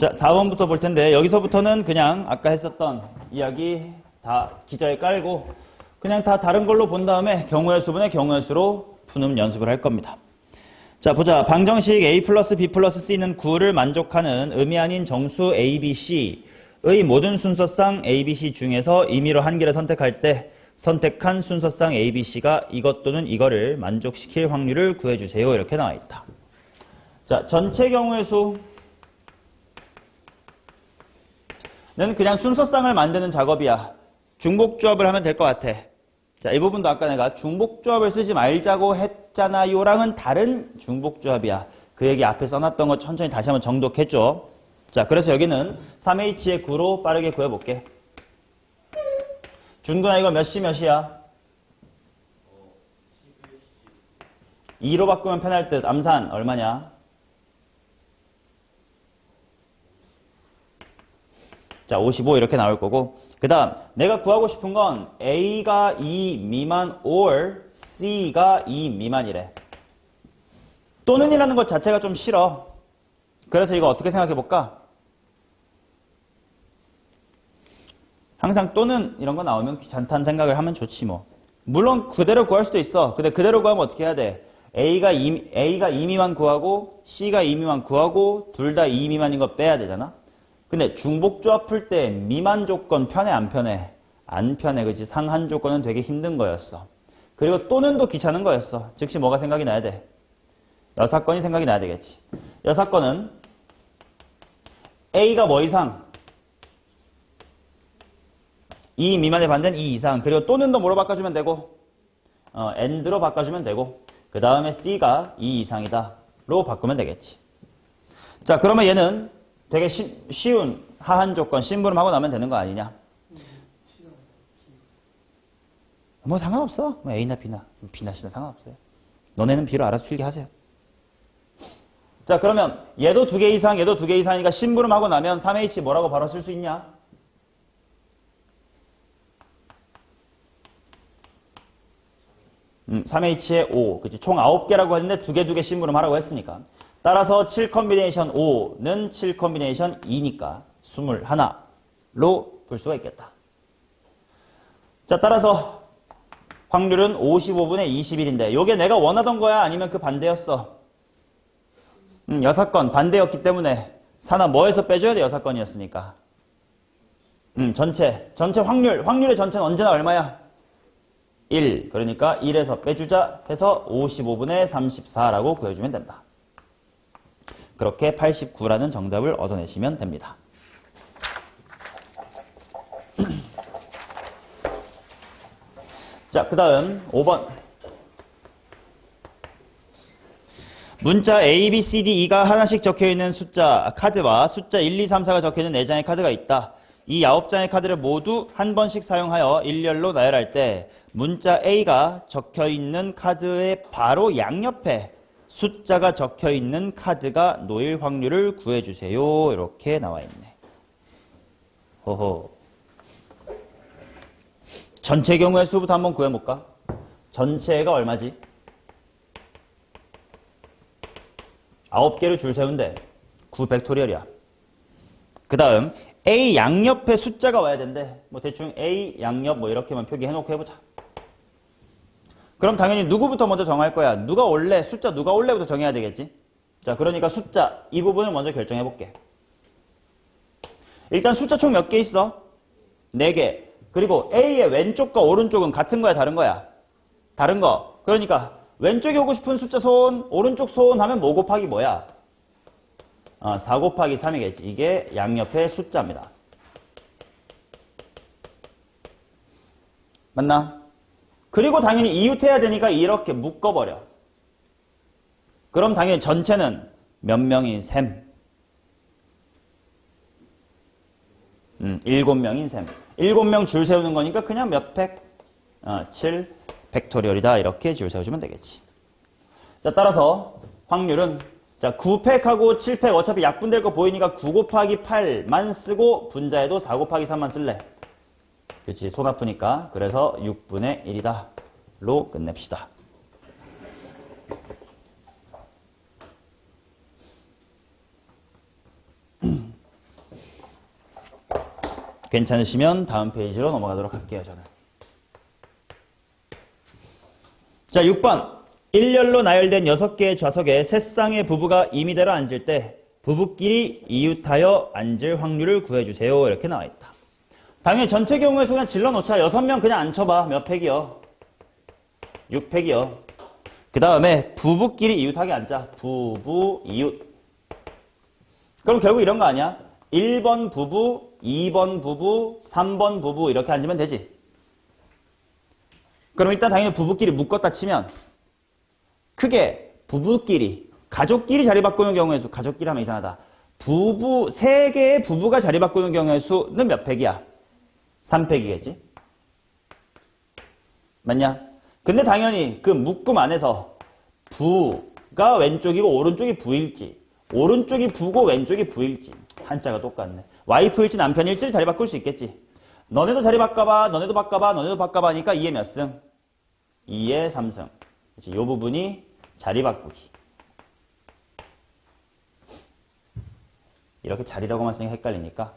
자, 4번부터 볼 텐데 여기서부터는 그냥 아까 했었던 이야기 다 기저에 깔고 그냥 다 다른 걸로 본 다음에 경우의 수분의 경우의 수로 푸는 연습을 할 겁니다. 자, 보자. 방정식 a 플러스 b 플러스 c는 9를 만족하는 의미 아닌 정수 a, b, c의 모든 순서상 a, b, c 중에서 임의로 한 개를 선택할 때 선택한 순서상 a, b, c가 이것 또는 이거를 만족시킬 확률을 구해주세요. 이렇게 나와 있다. 자, 전체 경우의 수는 그냥 순서상을 만드는 작업이야. 중복조합을 하면 될 것 같아. 자, 이 부분도 아까 내가 중복조합을 쓰지 말자고 했잖아요랑은 다른 중복조합이야. 그 얘기 앞에 써놨던 거 천천히 다시 한번 정독해줘. 자, 그래서 여기는 3H의 9로 빠르게 구해볼게. 준근아, 이거 몇 시 몇이야? 2로 바꾸면 편할 듯. 암산 얼마냐? 자, 55 이렇게 나올 거고, 그 다음 내가 구하고 싶은 건 A가 2 미만 or C가 2 미만이래. 또는 이라는 것 자체가 좀 싫어. 그래서 이거 어떻게 생각해 볼까? 항상 또는 이런 거 나오면 귀찮다는 생각을 하면 좋지 뭐. 물론 그대로 구할 수도 있어. 근데 그대로 구하면 어떻게 해야 돼? A가 2 미만 구하고 C가 2 미만 구하고 둘 다 2 미만인 거 빼야 되잖아. 근데 중복조합 풀 때 미만 조건 편해 안 편해? 안 편해. 그치? 상한 조건은 되게 힘든 거였어. 그리고 또는도 귀찮은 거였어. 즉시 뭐가 생각이 나야 돼? 여사건이 생각이 나야 되겠지. 여사건은 A가 뭐 이상? 2 미만의 반대는 2 이상. 그리고 또는도 뭐로 바꿔주면 되고 and로 바꿔주면 되고 그 다음에 C가 2 이상이다 로 바꾸면 되겠지. 자, 그러면 얘는 되게 쉬운 하한 조건 심부름하고 나면 되는 거 아니냐? 뭐 상관없어. 뭐 A나 B나 B나 C나 상관없어요. 너네는 B로 알아서 필기 하세요. 자, 그러면 얘도 2개 이상 얘도 2개 이상이니까 심부름하고 나면 3H 뭐라고 바로 쓸 수 있냐? 3H에 5. 그치? 총 9개라고 했는데 2개 심부름 하라고 했으니까. 따라서 7 컨비네이션 5는 7 컨비네이션 2니까 21로 볼 수가 있겠다. 자, 따라서 확률은 55분의 21인데 요게 내가 원하던 거야? 아니면 그 반대였어? 6건 반대였기 때문에 산하 뭐에서 빼줘야 돼? 6건이었으니까. 전체 확률의 전체는 언제나 얼마야? 1. 그러니까 1에서 빼주자 해서 55분의 34라고 구해주면 된다. 그렇게 89라는 정답을 얻어내시면 됩니다. 자, 그 다음 5번. 문자 A, B, C, D, E가 하나씩 적혀있는 숫자 카드와 숫자 1, 2, 3, 4가 적혀있는 4장의 카드가 있다. 이 9장의 카드를 모두 한 번씩 사용하여 일렬로 나열할 때 문자 A가 적혀있는 카드의 바로 양옆에 숫자가 적혀있는 카드가 놓일 확률을 구해주세요. 이렇게 나와 있네. 호호. 전체 경우의 수부터 한번 구해볼까? 전체가 얼마지? 9개를 줄 세운데 9팩토리얼이야. 그 다음 A 양옆에 숫자가 와야 된대. 뭐 대충 A 양옆 뭐 이렇게만 표기해놓고 해보자. 그럼 당연히 누구부터 먼저 정할 거야? 누가 올래? 숫자 누가 올래부터 정해야 되겠지? 자, 그러니까 숫자 이 부분을 먼저 결정해볼게. 일단 숫자 총 몇 개 있어? 4개. 그리고 A의 왼쪽과 오른쪽은 같은 거야 다른 거야? 다른 거. 그러니까 왼쪽에 오고 싶은 숫자 손, 오른쪽 손 하면 뭐 곱하기 뭐야? 4 곱하기 3이겠지. 이게 양옆의 숫자입니다. 맞나? 그리고 당연히 이웃해야 되니까 이렇게 묶어버려. 그럼 당연히 전체는 몇 명인 셈? 7명인 셈. 7명 줄 세우는 거니까 그냥 몇 팩? 7 팩토리얼이다. 이렇게 줄 세워주면 되겠지. 자, 따라서 확률은 자 9팩하고 7팩 어차피 약분될 거 보이니까 9 곱하기 8만 쓰고 분자에도 4 곱하기 3만 쓸래. 그렇지. 손 아프니까. 그래서 6분의 1이다. 로 끝냅시다. 괜찮으시면 다음 페이지로 넘어가도록 할게요, 저는. 자, 6번. 일렬로 나열된 6개의 좌석에 세 쌍의 부부가 임의대로 앉을 때 부부끼리 이웃하여 앉을 확률을 구해주세요. 이렇게 나와 있다. 당연히 전체 경우에서 그냥 질러놓자. 6명 그냥 앉혀봐. 몇 팩이요? 6팩이요. 그 다음에 부부끼리 이웃하게 앉자. 부부, 이웃. 그럼 결국 이런 거 아니야? 1번 부부, 2번 부부, 3번 부부 이렇게 앉으면 되지. 그럼 일단 당연히 부부끼리 묶었다 치면 크게 부부끼리, 가족끼리 자리 바꾸는 경우의 수, 가족끼리 하면 이상하다. 부부, 3개의 부부가 자리 바꾸는 경우의 수는 몇 팩이야? 3팩이겠지? 맞냐? 근데 당연히 그 묶음 안에서 부가 왼쪽이고 오른쪽이 부일지, 오른쪽이 부고 왼쪽이 부일지, 한자가 똑같네. 와이프일지 남편일지를 자리 바꿀 수 있겠지. 너네도 자리 바꿔봐, 너네도 바꿔봐, 너네도 바꿔봐 하니까 2에 몇 승? 2에 3승. 이 부분이 자리 바꾸기. 이렇게 자리라고만 쓰니까 헷갈리니까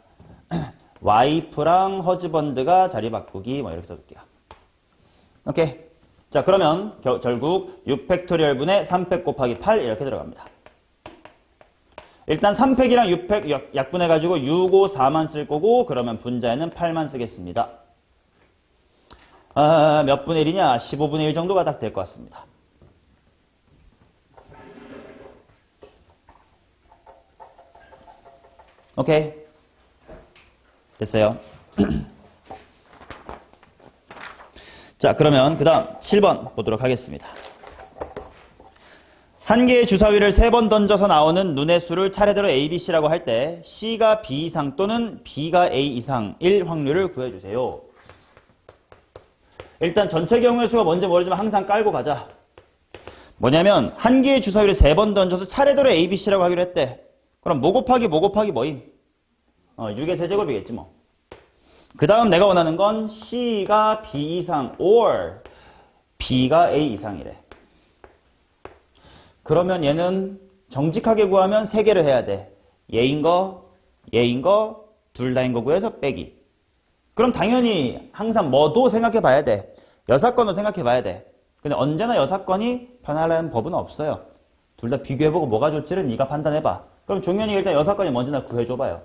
와이프랑 허즈번드가 자리 바꾸기 뭐 이렇게 써줄게요. 오케이. 자, 그러면 결국 6팩토리얼분의 3팩 곱하기 8 이렇게 들어갑니다. 일단 3팩이랑 6팩 약분해가지고 6, 5, 4만 쓸 거고 그러면 분자에는 8만 쓰겠습니다. 몇 분의 1이냐? 15분의 1 정도가 딱 될 것 같습니다. 오케이. 됐어요. 자, 그러면 그 다음 7번 보도록 하겠습니다. 한 개의 주사위를 3번 던져서 나오는 눈의 수를 차례대로 A, B, C라고 할 때 C가 B 이상 또는 B가 A 이상일 확률을 구해주세요. 일단 전체 경우의 수가 뭔지 모르지만 항상 깔고 가자. 뭐냐면 한 개의 주사위를 3번 던져서 차례대로 A, B, C라고 하기로 했대. 그럼 뭐 곱하기 뭐임? 6의 세제곱이겠지 뭐. 그 다음 내가 원하는 건 C가 B 이상 or B가 A 이상이래. 그러면 얘는 정직하게 구하면 3개를 해야 돼. 얘인 거, 둘 다인 거 구해서 빼기. 그럼 당연히 항상 뭐도 생각해 봐야 돼. 여사건도 생각해 봐야 돼. 근데 언제나 여사건이 변하려는 법은 없어요. 둘 다 비교해보고 뭐가 좋지를 네가 판단해봐. 그럼 종현이 일단 여사건이 뭔지나 구해줘봐요.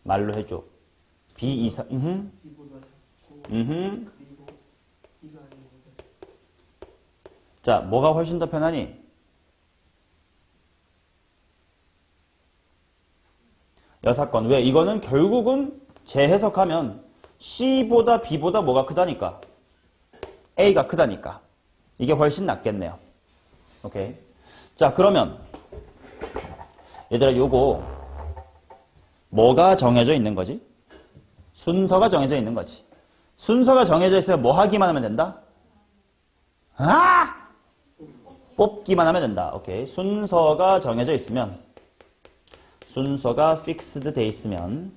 말로 해줘. B 이상, 자, 뭐가 훨씬 더 편하니? 여사건. 왜? 이거는 결국은 재해석하면 C보다 B보다 뭐가 크다니까? A가 크다니까. 이게 훨씬 낫겠네요. 오케이. 자, 그러면 얘들아 요거 뭐가 정해져 있는 거지? 순서가 정해져 있는 거지. 순서가 정해져 있으면 뭐 하기만 하면 된다? 뽑기만 하면 된다. 오케이. 순서가 정해져 있으면, 순서가 픽스드 돼 있으면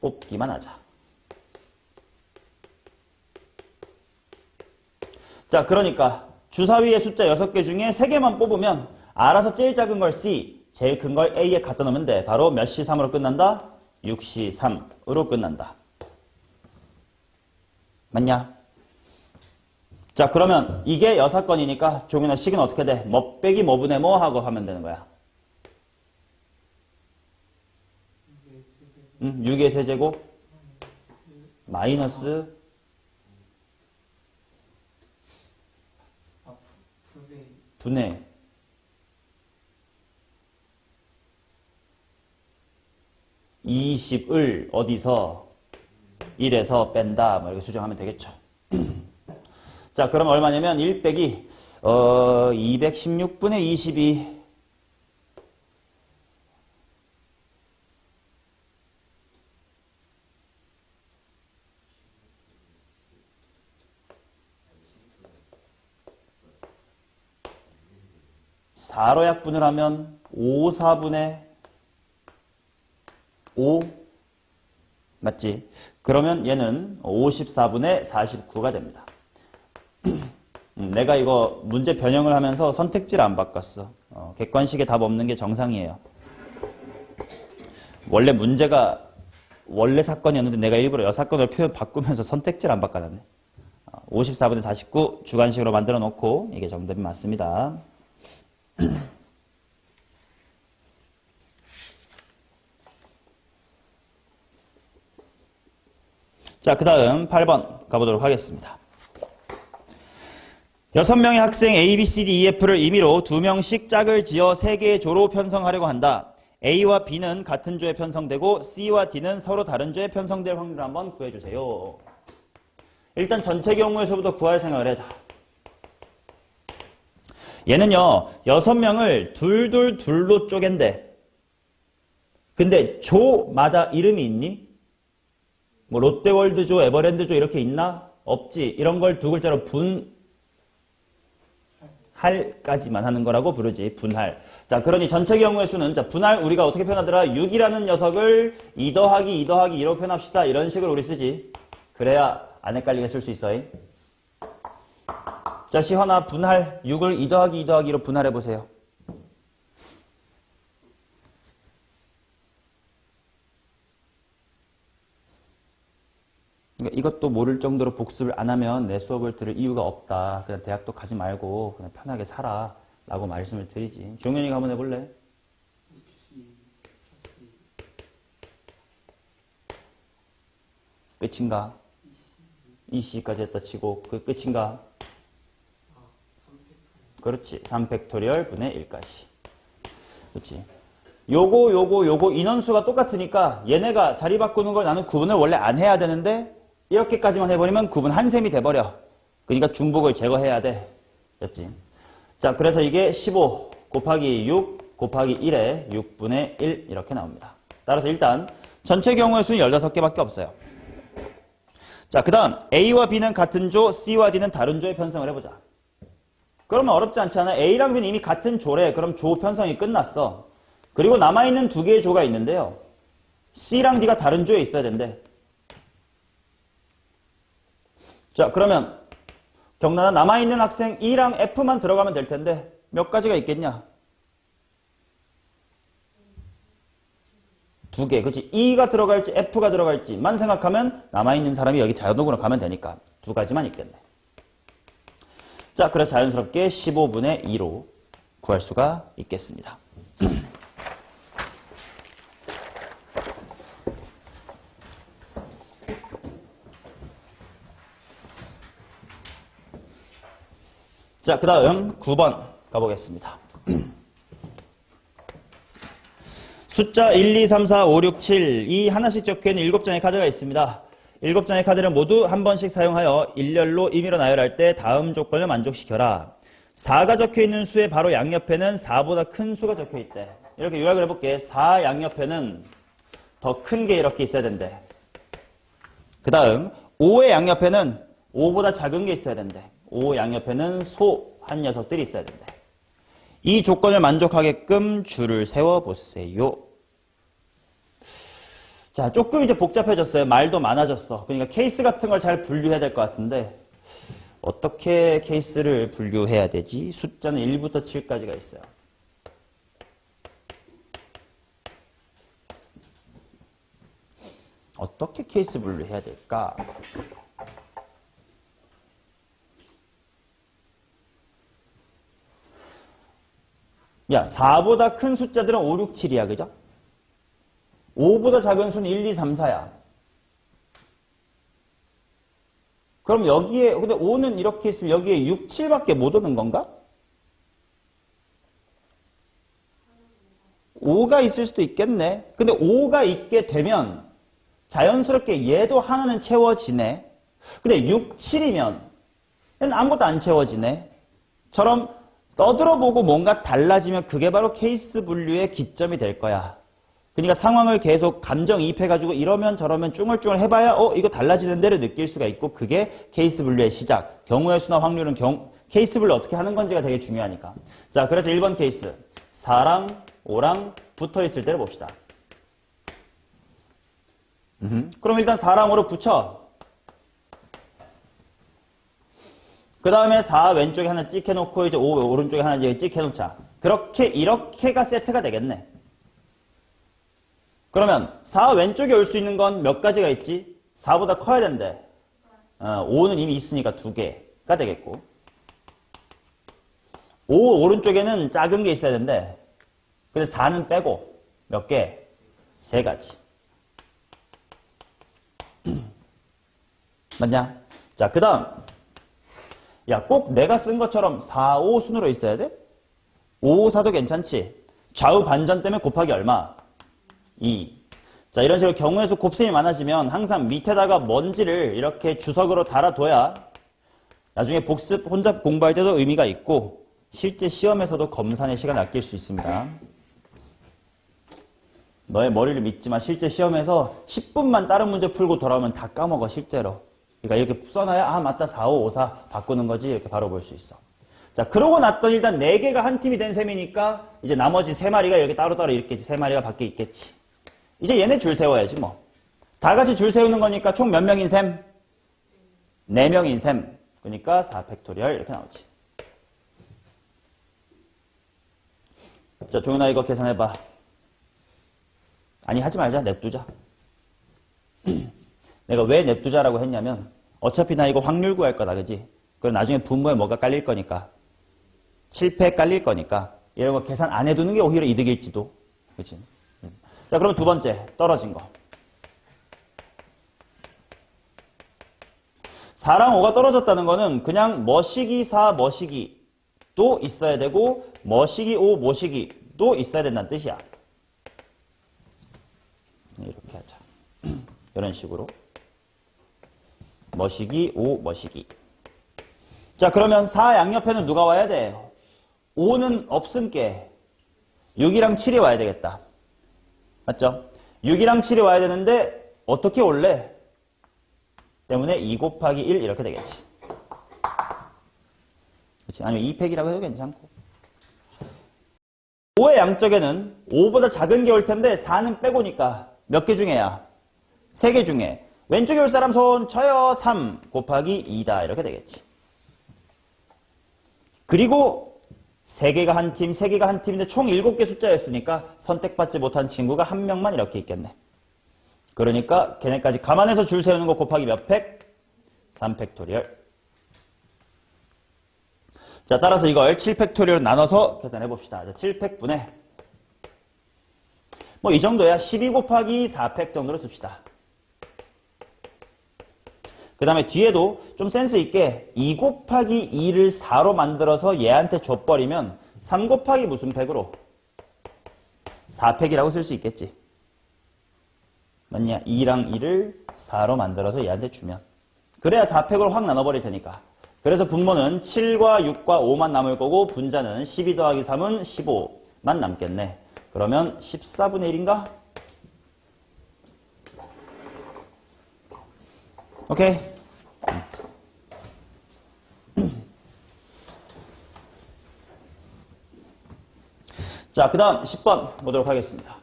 뽑기만 하자. 자, 그러니까 주사위의 숫자 6개 중에 3개만 뽑으면 알아서 제일 작은 걸 C, 제일 큰 걸 A에 갖다 놓으면 돼. 바로 몇 C3으로 끝난다? 6C3으로 끝난다. 맞냐? 자, 그러면 이게 여사건이니까 종윤아 식은 어떻게 돼? 뭐 빼기 뭐 분의 뭐 하고 하면 되는 거야. 6의 세제곱 마이너스 분의 20을 어디서 1에서 뺀다. 뭐 이렇게 수정하면 되겠죠. 자, 그럼 얼마냐면 1 빼기 216분의 22 4로 약분을 하면 5, 4분의 5 맞지? 그러면 얘는 54분의 49가 됩니다. 내가 이거 문제 변형을 하면서 선택지를 안 바꿨어. 객관식에 답 없는 게 정상이에요. 원래 문제가 원래 사건이었는데 내가 일부러 여사건으로 표현 바꾸면서 선택지를 안 바꿔놨네. 54분의 49 주관식으로 만들어 놓고 이게 정답이 맞습니다. 자, 그 다음 8번 가보도록 하겠습니다. 6명의 학생 A, B, C, D, E, F를 임의로 2명씩 짝을 지어 3개의 조로 편성하려고 한다. A와 B는 같은 조에 편성되고 C와 D는 서로 다른 조에 편성될 확률을 한번 구해주세요. 일단 전체 경우의 수부터 구할 생각을 해자. 얘는요, 6명을 둘로 쪼갠대. 근데 조마다 이름이 있니? 뭐 롯데월드조, 에버랜드조 이렇게 있나? 없지. 이런 걸 두 글자로 분할까지만 하는 거라고 부르지. 분할. 자, 그러니 전체 경우의 수는, 자, 분할 우리가 어떻게 표현하더라? 6이라는 녀석을 2 더하기 2 더하기 2로 표현합시다. 이런 식으로 우리 쓰지. 그래야 안 헷갈리게 쓸 수 있어. 자, 시헌아, 분할 6을 2 더하기 2 더하기 2로 분할해 보세요. 그러니까 이것도 모를 정도로 복습을 안 하면 내 수업을 들을 이유가 없다. 그냥 대학도 가지 말고 그냥 편하게 살아. 라고 말씀을 드리지. 종현이가 한번 해볼래? 끝인가? 20까지 했다 치고 그 끝인가? 그렇지. 3팩토리얼 분의 1까지. 그렇지. 요거 인원수가 똑같으니까 얘네가 자리 바꾸는 걸 나는 구분을 원래 안 해야 되는데 이렇게까지만 해버리면 구분 한 셈이 돼버려. 그러니까 중복을 제거해야 돼. 였지. 자, 그래서 이게 15 곱하기 6 곱하기 1에 6분의 1 이렇게 나옵니다. 따라서 일단 전체 경우의 수는 16개밖에 없어요. 자, 그 다음 A와 B는 같은 조, C와 D는 다른 조에 편성을 해보자. 그러면 어렵지 않지 않아? A랑 B는 이미 같은 조래. 그럼 조 편성이 끝났어. 그리고 남아있는 두 개의 조가 있는데요. C랑 D가 다른 조에 있어야 된대. 자, 그러면 경란아, 남아있는 학생 E랑 F만 들어가면 될 텐데 몇 가지가 있겠냐? 2개. 그렇지. E가 들어갈지 F가 들어갈지만 생각하면 남아있는 사람이 여기 자연으로 가면 되니까 2가지만 있겠네. 자, 그래서 자연스럽게 15분의 2로 구할 수가 있겠습니다. 자, 그 다음 9번 가보겠습니다. 숫자 1, 2, 3, 4, 5, 6, 7 이 하나씩 적혀있는 7장의 카드가 있습니다. 7장의 카드를 모두 한 번씩 사용하여 일렬로 임의로 나열할 때 다음 조건을 만족시켜라. 4가 적혀있는 수의 바로 양옆에는 4보다 큰 수가 적혀있대. 이렇게 요약을 해볼게. 4 양옆에는 더 큰 게 이렇게 있어야 된대. 그 다음 5의 양옆에는 5보다 작은 게 있어야 된대. 5 양옆에는 소한 녀석들이 있어야 된대. 이 조건을 만족하게끔 줄을 세워보세요. 자, 조금 이제 복잡해졌어요. 말도 많아졌어. 그러니까 케이스 같은 걸 잘 분류해야 될 것 같은데 어떻게 케이스를 분류해야 되지? 숫자는 1부터 7까지가 있어요. 어떻게 케이스 분류해야 될까? 야, 4보다 큰 숫자들은 5, 6, 7이야. 그죠? 5보다 작은 수는 1, 2, 3, 4야. 그럼 여기에, 근데 5는 이렇게 있으면 여기에 6, 7밖에 못 오는 건가? 5가 있을 수도 있겠네. 근데 5가 있게 되면 자연스럽게 얘도 하나는 채워지네. 근데 6, 7이면 얘는 아무것도 안 채워지네. 처럼 떠들어보고 뭔가 달라지면 그게 바로 케이스 분류의 기점이 될 거야. 그러니까 상황을 계속 감정이입해가지고 이러면 저러면 쭝얼쭝얼 해봐야 이거 달라지는 데를 느낄 수가 있고 그게 케이스 분류의 시작. 경우의 수나 확률은 케이스 분류 어떻게 하는 건지가 되게 중요하니까. 자, 그래서 1번 케이스 4랑 5랑 붙어있을 때를 봅시다. 그럼 일단 4랑 5로 붙여. 그 다음에 4 왼쪽에 하나 찍혀놓고 이제 5 오른쪽에 하나 이제 찍혀놓자. 이렇게가 세트가 되겠네. 그러면 4 왼쪽에 올 수 있는 건 몇 가지가 있지? 4보다 커야 된대. 5는 이미 있으니까 2개가 되겠고. 5 오른쪽에는 작은 게 있어야 된대. 근데 4는 빼고 몇 개? 3가지. 맞냐? 자, 그 다음. 야, 꼭 내가 쓴 것처럼 4, 5 순으로 있어야 돼? 5, 4도 괜찮지? 좌우 반전 때문에 곱하기 얼마? 2. 자, 이런 식으로 경우의 수 곱셈이 많아지면 항상 밑에다가 먼지를 이렇게 주석으로 달아둬야 나중에 복습, 혼잡 공부할 때도 의미가 있고 실제 시험에서도 검산의 시간 아낄 수 있습니다. 너의 머리를 믿지만 실제 시험에서 10분만 다른 문제 풀고 돌아오면 다 까먹어, 실제로. 그러니까 이렇게 써놔야, 아, 맞다, 4, 5, 5, 4 바꾸는 거지. 이렇게 바로 볼 수 있어. 자, 그러고 났더니 일단 4개가 한 팀이 된 셈이니까 이제 나머지 3마리가 여기 따로따로 있겠지. 3마리가 밖에 있겠지. 이제 얘네 줄 세워야지, 뭐. 다 같이 줄 세우는 거니까 총 몇 명인 셈? 4명인 셈. 그러니까 4팩토리얼 이렇게 나오지. 자, 종현아 이거 계산해봐. 아니, 하지 말자. 냅두자. 내가 왜 냅두자라고 했냐면 어차피 나 이거 확률 구할 거다, 그지? 그럼 나중에 분모에 뭐가 깔릴 거니까 7패 깔릴 거니까 이런 거 계산 안 해두는 게 오히려 이득일지도, 그치? 자, 그럼 두 번째 떨어진 거 4랑 5가 떨어졌다는 거는 그냥 머시기 4, 머시기도 있어야 되고 머시기 5, 모시기도 있어야 된다는 뜻이야. 이렇게 하자. 이런 식으로 머시기, 5, 머시기. 자, 그러면 4 양옆에는 누가 와야 돼? 5는 없음께 6이랑 7이 와야 되겠다. 맞죠? 6이랑 7이 와야 되는데 어떻게 올래? 때문에 2 곱하기 1 이렇게 되겠지. 그렇지? 아니면 2팩이라고 해도 괜찮고. 5의 양쪽에는 5보다 작은 게 올 텐데 4는 빼고니까 몇 개 중에야? 3개 중에. 왼쪽에 올 사람 손 쳐요. 3 곱하기 2다. 이렇게 되겠지. 그리고 3개가 한 팀, 3개가 한 팀인데 총 7개 숫자였으니까 선택받지 못한 친구가 한 명만 이렇게 있겠네. 그러니까 걔네까지 감안해서 줄 세우는 거 곱하기 몇 팩? 3팩토리얼. 자, 따라서 이걸 7팩토리얼로 나눠서 계산해 봅시다. 7팩분의 뭐 이 정도야. 12 곱하기 4팩 정도로 씁시다. 그 다음에 뒤에도 좀 센스 있게 2 곱하기 2를 4로 만들어서 얘한테 줘버리면 3 곱하기 무슨 팩으로? 4팩이라고 쓸 수 있겠지. 맞냐? 2랑 2를 4로 만들어서 얘한테 주면. 그래야 4팩으로 확 나눠버릴 테니까. 그래서 분모는 7과 6과 5만 남을 거고 분자는 12 더하기 3은 15만 남겠네. 그러면 14분의 1인가? 오케이. 자, 그 다음 10번 보도록 하겠습니다.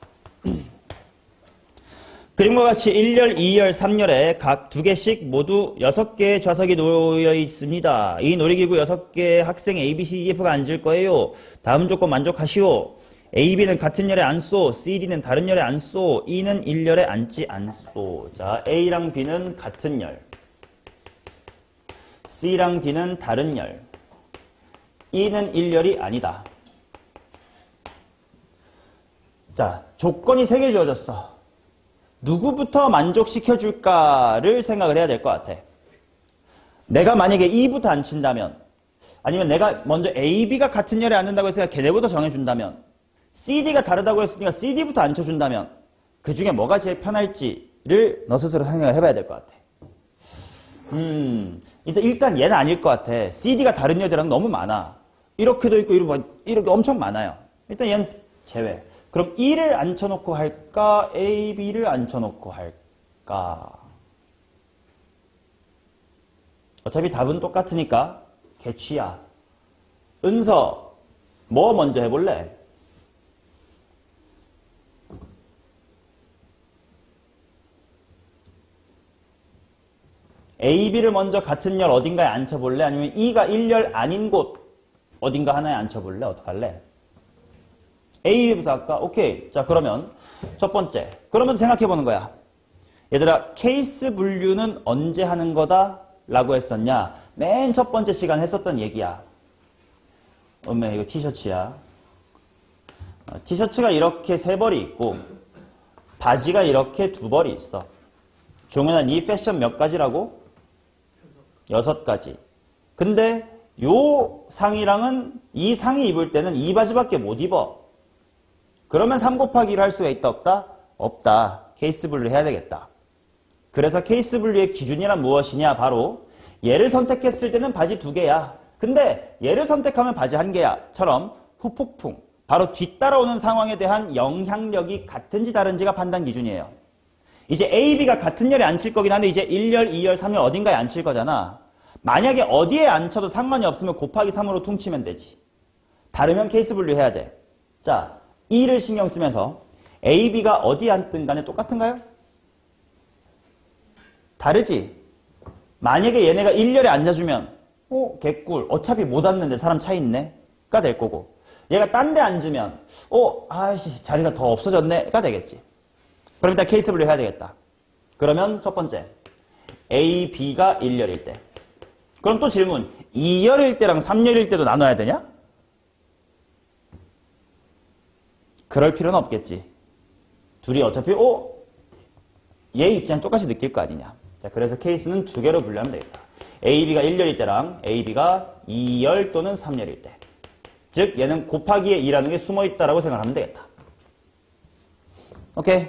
그림과 같이 1열, 2열, 3열에 각 2개씩 모두 6개의 좌석이 놓여 있습니다. 이 놀이기구 6개의 학생 A, B, C, D, F가 앉을 거예요. 다음 조건 만족하시오. A, B는 같은 열에 앉소. C, D는 다른 열에 앉소. E는 1열에 앉지 않소. 자, A랑 B는 같은 열. C랑 D는 다른 열. E는 1열이 아니다. 자, 조건이 3개 주어졌어. 누구부터 만족시켜줄까를 생각을 해야 될 것 같아. 내가 만약에 E부터 안 친다면, 아니면 내가 먼저 A, B가 같은 열에 앉는다고 했으니까 걔네부터 정해준다면, C, D가 다르다고 했으니까 C, D부터 앉혀준다면, 그 중에 뭐가 제일 편할지를 너 스스로 생각을 해봐야 될 것 같아. 일단 얘는 아닐 것 같아. C, D가 다른 열이랑 너무 많아. 이렇게도 있고 이렇게 엄청 많아요. 일단 얘는 제외. 그럼 E를 앉혀놓고 할까? A, B를 앉혀놓고 할까? 어차피 답은 똑같으니까 개취야. 은서, 뭐 먼저 해볼래? A, B를 먼저 같은 열 어딘가에 앉혀볼래? 아니면 E가 1열 아닌 곳 어딘가 하나에 앉혀볼래? 어떡할래? A부터 할까? 오케이. 자, 그러면 첫 번째. 그러면 생각해 보는 거야. 얘들아, 케이스 분류는 언제 하는 거다? 라고 했었냐? 맨 첫 번째 시간 했었던 얘기야. 엄마, 이거 티셔츠야. 티셔츠가 이렇게 3벌이 있고, 바지가 이렇게 2벌이 있어. 종현아, 이 패션 몇 가지라고? 6가지. 근데 요 상이랑은 이 상이 입을 때는 이 바지밖에 못 입어. 그러면 3 곱하기 1을 할 수가 있다 없다? 없다. 케이스 분류 해야 되겠다. 그래서 케이스 분류의 기준이란 무엇이냐? 바로 얘를 선택했을 때는 바지 2개야. 근데 얘를 선택하면 바지 1개야. 처럼 후폭풍. 바로 뒤따라오는 상황에 대한 영향력이 같은지 다른지가 판단 기준이에요. 이제 A, B가 같은 열에 앉힐 거긴 한데 이제 1열, 2열, 3열 어딘가에 앉힐 거잖아. 만약에 어디에 앉혀도 상관이 없으면 곱하기 3으로 퉁치면 되지. 다르면 케이스 분류해야 돼. 자, E를 신경 쓰면서 A, B가 어디에 앉든 간에 똑같은가요? 다르지? 만약에 얘네가 1열에 앉아주면 개꿀. 어차피 못 앉는데 사람 차 있네? 가 될 거고. 얘가 딴 데 앉으면 아이씨 자리가 더 없어졌네? 가 되겠지. 그럼 일단 케이스 분류 해야 되겠다. 그러면 첫 번째 A, B가 1열일 때. 그럼 또 질문. 2열일 때랑 3열일 때도 나눠야 되냐? 그럴 필요는 없겠지. 둘이 어차피 얘 입장 똑같이 느낄 거 아니냐. 자, 그래서 케이스는 2개로 분류하면 되겠다. A, B가 1열일 때랑 A, B가 2열 또는 3열일 때. 즉 얘는 곱하기에 2라는 게 숨어있다라고 생각하면 되겠다. 오케이.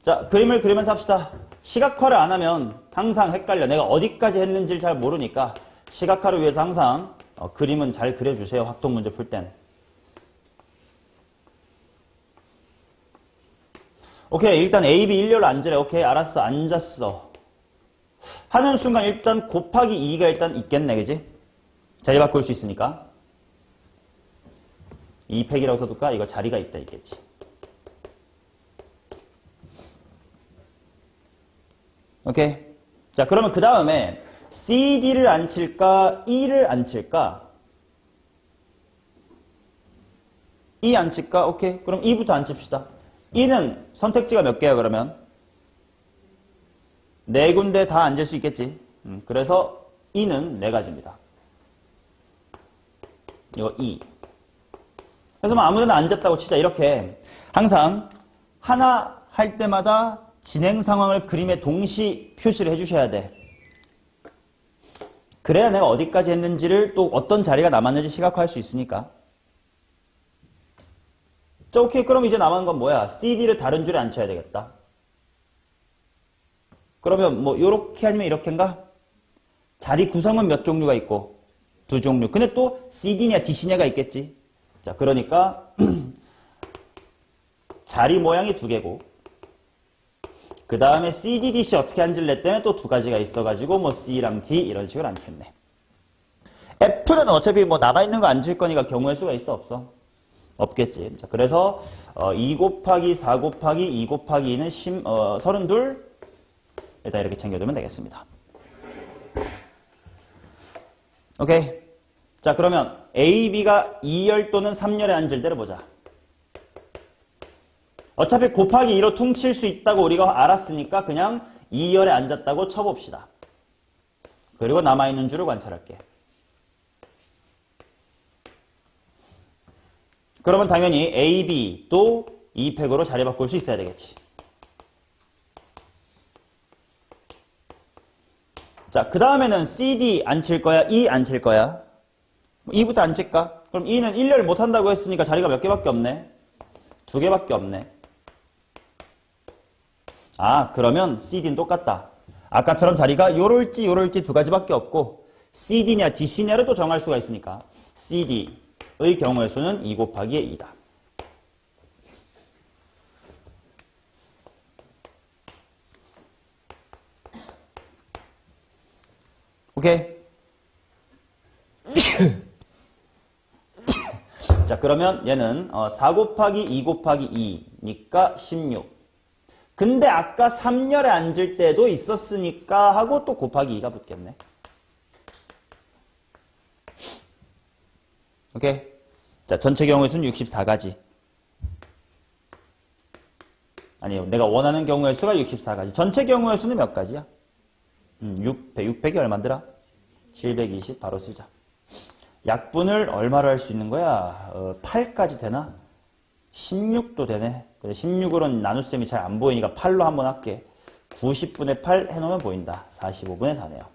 자, 그림을 그리면서 합시다. 시각화를 안 하면 항상 헷갈려. 내가 어디까지 했는지를 잘 모르니까 시각화를 위해서 항상 그림은 잘 그려주세요. 확통 문제 풀 땐. 오케이. 일단 A, B 1열로 앉으래. 오케이. 알았어. 앉았어. 하는 순간 일단 곱하기 2가 일단 있겠네. 그지? 자리 바꿀 수 있으니까. 2팩이라고 써둘까? 이거 자리가 있다 있겠지. 오케이. 자, 그러면 그 다음에 CD를 앉힐까? E를 앉힐까? E 앉힐까? 오케이. 그럼 E부터 앉힙시다. E는 선택지가 몇 개야, 그러면? 4군데 다 앉을 수 있겠지. 그래서 E는 4가지입니다. 이거 E. 그래서 뭐 아무데나 앉았다고 치자. 이렇게 항상 하나 할 때마다 진행 상황을 그림에 동시 표시를 해주셔야 돼. 그래야 내가 어디까지 했는지를 또 어떤 자리가 남았는지 시각화할 수 있으니까. 자, 오케이. 그럼 이제 남은 건 뭐야? CD를 다른 줄에 앉혀야 되겠다. 그러면 뭐 요렇게 하면 이렇게인가? 자리 구성은 몇 종류가 있고? 2종류. 근데 또 CD냐 DC냐가 있겠지. 자, 그러니까 자리 모양이 2개고 그 다음에 CD, DC 어떻게 앉을래 때문에 또 2가지가 있어가지고 뭐 C랑 D 이런 식으로 앉겠네. F는 어차피 뭐 남아있는 거 앉을 거니까 경우의 수가 있어 없어? 없겠지. 자, 그래서 2 곱하기 4 곱하기 2 곱하기 2는 32 일단 이렇게 챙겨두면 되겠습니다. 오케이. 자, 그러면 A, B가 2열 또는 3열에 앉을 때를 보자. 어차피 곱하기 2로 퉁칠 수 있다고 우리가 알았으니까 그냥 2열에 앉았다고 쳐봅시다. 그리고 남아있는 줄을 관찰할게. 그러면 당연히 A, B도 2팩으로 자리 바꿀 수 있어야 되겠지. 자, 그 다음에는 CD 앉힐 거야? E 앉힐 거야? 2부터 앉힐까? 그럼 E는 1열 못한다고 했으니까 자리가 몇 개밖에 없네? 2개밖에 없네. 아, 그러면 CD는 똑같다. 아까처럼 자리가 요럴지 2가지밖에 없고 CD냐 DC냐를 또 정할 수가 있으니까 CD의 경우의 수는 2 곱하기 2다. 오케이? 자, 그러면 얘는 4 곱하기 2 곱하기 2니까 16. 근데 아까 3열에 앉을 때도 있었으니까 하고 또 곱하기 2가 붙겠네. 오케이? 자, 전체 경우의 수는 64가지. 아니요. 내가 원하는 경우의 수가 64가지. 전체 경우의 수는 몇 가지야? 600이 얼마더라? 720 바로 쓰자. 약분을 얼마로 할 수 있는 거야? 8까지 되나? 16도 되네. 16으로는 나눗셈이 잘 안 보이니까 8로 한번 할게. 90분의 8 해놓으면 보인다. 45분의 4네요.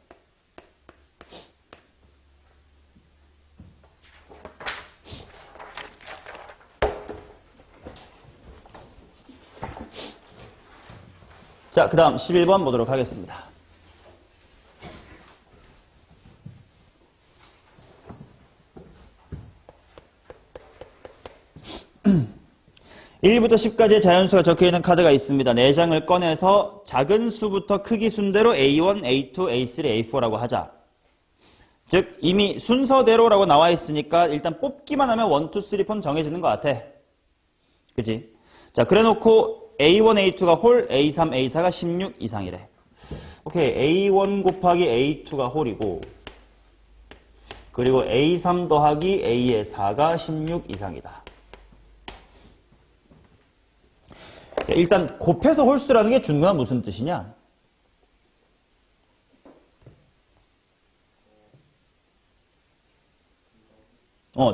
자, 그 다음 11번 보도록 하겠습니다. 1부터 10까지의 자연수가 적혀있는 카드가 있습니다. 4장을 꺼내서 작은 수부터 크기 순대로 A1, A2, A3, A4라고 하자. 즉 이미 순서대로라고 나와 있으니까 일단 뽑기만 하면 1, 2, 3, 4 정해지는 것 같아. 그치? 자, 그래놓고 A1, A2가 홀, A3, A4가 16 이상이래. 오케이, A1 곱하기 A2가 홀이고 그리고 A3 더하기 A의 4가 16 이상이다. 일단 곱해서 홀수라는 게 준근아 무슨 뜻이냐?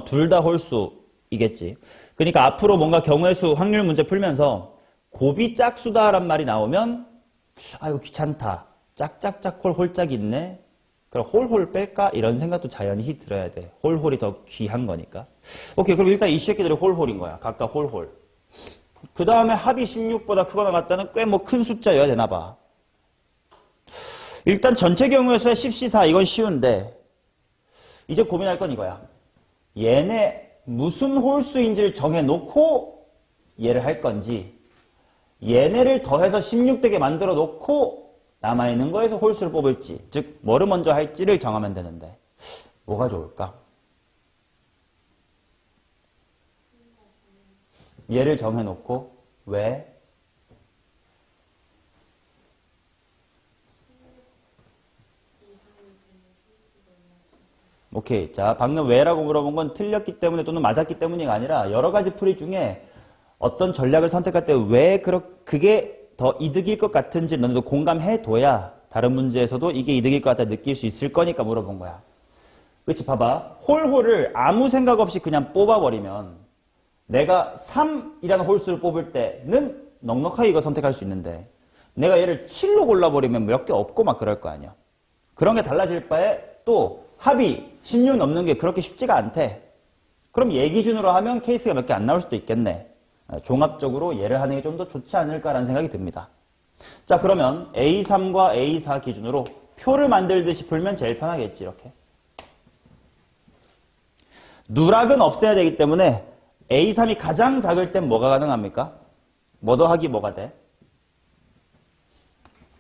둘 다 홀수이겠지. 그러니까 앞으로 뭔가 경우의 수 확률 문제 풀면서 곱이 짝수다란 말이 나오면 아이고 귀찮다. 짝짝짝 홀짝 있네. 그럼 홀홀 뺄까? 이런 생각도 자연히 들어야 돼. 홀홀이 더 귀한 거니까. 오케이, 그럼 일단 이 새끼들이 홀홀인 거야. 각각 홀홀. 그 다음에 합이 16보다 크거나 같다는 꽤 뭐 큰 숫자여야 되나 봐. 일단 전체 경우의 수의 10C4 이건 쉬운데 이제 고민할 건 이거야. 얘네 무슨 홀수인지를 정해놓고 얘를 할 건지 얘네를 더해서 16되게 만들어 놓고 남아있는 거에서 홀수를 뽑을지 즉 뭐를 먼저 할지를 정하면 되는데 뭐가 좋을까? 얘를 정해놓고 왜? 오케이. 자, 방금 왜라고 물어본 건 틀렸기 때문에 또는 맞았기 때문이가 아니라 여러 가지 풀이 중에 어떤 전략을 선택할 때 왜 그게 더 이득일 것 같은지 너도 공감해둬야 다른 문제에서도 이게 이득일 것 같다 느낄 수 있을 거니까 물어본 거야. 그렇지? 봐봐. 홀홀을 아무 생각 없이 그냥 뽑아버리면 내가 3이라는 홀수를 뽑을 때는 넉넉하게 이거 선택할 수 있는데 내가 얘를 7로 골라버리면 몇 개 없고 막 그럴 거 아니야. 그런 게 달라질 바에 또 합이 16 넘는 게 그렇게 쉽지가 않대. 그럼 얘 기준으로 하면 케이스가 몇 개 안 나올 수도 있겠네. 종합적으로 얘를 하는 게 좀 더 좋지 않을까라는 생각이 듭니다. 자, 그러면 A3과 A4 기준으로 표를 만들듯이 풀면 제일 편하겠지. 이렇게. 누락은 없애야 되기 때문에 A3이 가장 작을 땐 뭐가 가능합니까? 뭐 더하기 뭐가 돼?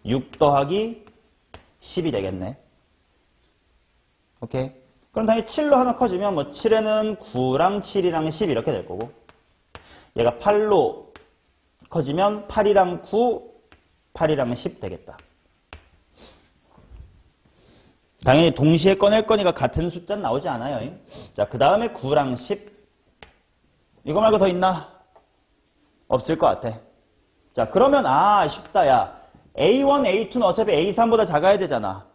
6 더하기 10이 되겠네. 오케이. 그럼 당연히 7로 하나 커지면 뭐 7에는 9랑 7이랑 10 이렇게 될 거고 얘가 8로 커지면 8이랑 9, 8이랑 10 되겠다. 당연히 동시에 꺼낼 거니까 같은 숫자는 나오지 않아요. 자, 그 다음에 9랑 10 이거 말고 더 있나? 없을 것 같아. 자, 그러면 쉽다 야. A1, A2는 어차피 A3보다 작아야 되잖아.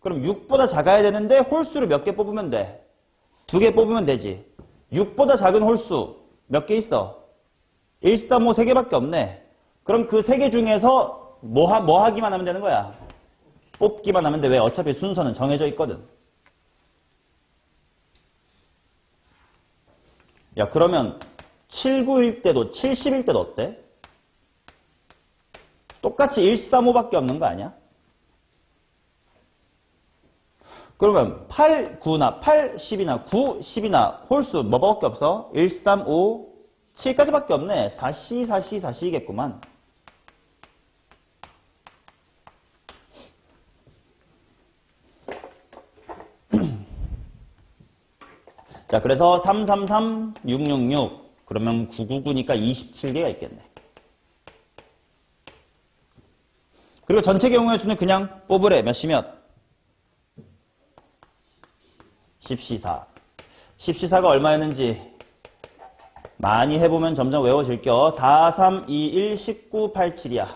그럼 6보다 작아야 되는데 홀수를 몇 개 뽑으면 돼? 2개 뽑으면 되지. 6보다 작은 홀수 몇 개 있어? 1, 3, 5, 3개밖에 없네. 그럼 그 3개 중에서 뭐 하기만 하면 되는 거야? 뽑기만 하면 돼. 왜? 어차피 순서는 정해져 있거든. 야, 그러면 7, 9일 때도 70일 때도 어때? 똑같이 1, 3, 5밖에 없는 거 아니야? 그러면 8, 9나 8, 10이나 9, 10이나 홀수 뭐밖에 없어? 1, 3, 5, 7까지밖에 없네. 4C, 4C, 4C겠구만. 자, 그래서 333, 666 그러면 999니까 27개가 있겠네. 그리고 전체 경우의 수는 그냥 뽑으래. 몇이몇? 10C4. 10C4가 얼마였는지 많이 해보면 점점 외워질겨. 4, 3, 2, 1, 19, 8, 7이야.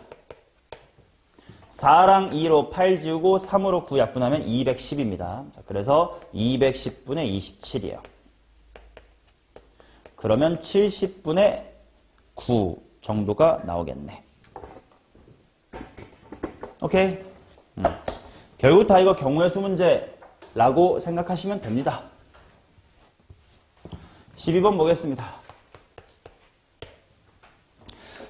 4랑 2로 8 지우고 3으로 9 약분하면 210입니다. 자, 그래서 210분의 27이에요. 그러면 70분의 9 정도가 나오겠네. 오케이. 결국 다 이거 경우의 수 문제라고 생각하시면 됩니다. 12번 보겠습니다.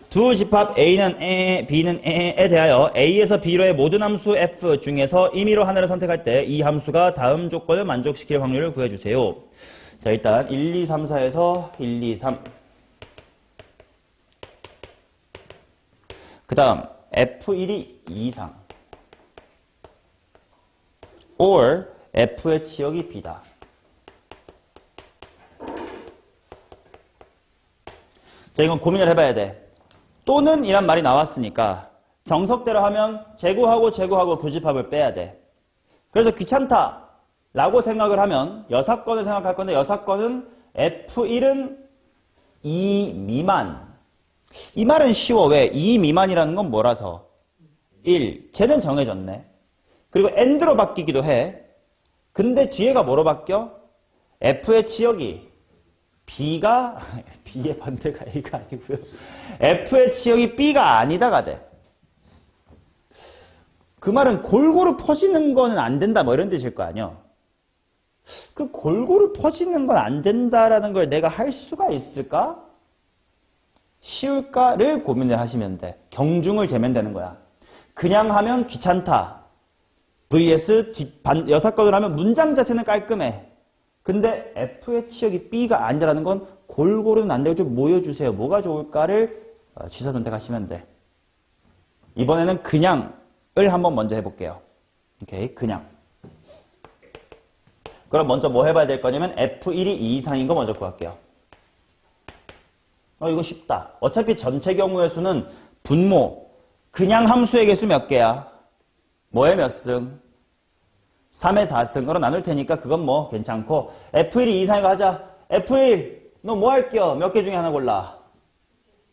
두 집합 A는 에, B는 에에 대하여 A에서 B로의 모든 함수 F 중에서 임의로 하나를 선택할 때 이 함수가 다음 조건을 만족시킬 확률을 구해주세요. 자, 일단 1, 2, 3, 4에서 1, 2, 3. 그 다음 F1이 2 이상 or F의 치역이 B다. 자, 이건 고민을 해봐야 돼. 또는 이란 말이 나왔으니까 정석대로 하면 제구하고 교집합을 빼야 돼. 그래서 귀찮다 라고 생각을 하면 여사건을 생각할 건데 여사건은 F1은 2 미만. 이 말은 쉬워. 왜? 2 미만이라는 건 뭐라서? 1. 쟤는 정해졌네. 그리고 AND로 바뀌기도 해. 근데 뒤에가 뭐로 바뀌어? F의 치역이 B가 B의 반대가 A가 아니고요. F의 치역이 B가 아니다가 돼. 그 말은 골고루 퍼지는 거는 안 된다 뭐 이런 뜻일 거 아니야. 그 골고루 퍼지는 건 안 된다라는 걸 내가 할 수가 있을까? 쉬울까를 고민을 하시면 돼. 경중을 재면 되는 거야. 그냥 하면 귀찮다. vs 여사건을 하면 문장 자체는 깔끔해. 근데 F의 치역이 B가 아니라는 건 골고루는 안 되고 좀 모여주세요. 뭐가 좋을까를 취사 선택하시면 돼. 이번에는 그냥을 한번 먼저 해볼게요. 오케이, 그냥. 그럼 먼저 뭐 해봐야 될 거냐면 F1이 2 이상인 거 먼저 구할게요. 이거 쉽다. 어차피 전체 경우의 수는 분모, 그냥 함수의 개수 몇 개야? 뭐의 몇 승? 3의 4승으로 나눌 테니까 그건 뭐 괜찮고 F1이 2 이상인 거 하자. F1, 너 뭐 할게요? 몇 개 중에 하나 골라.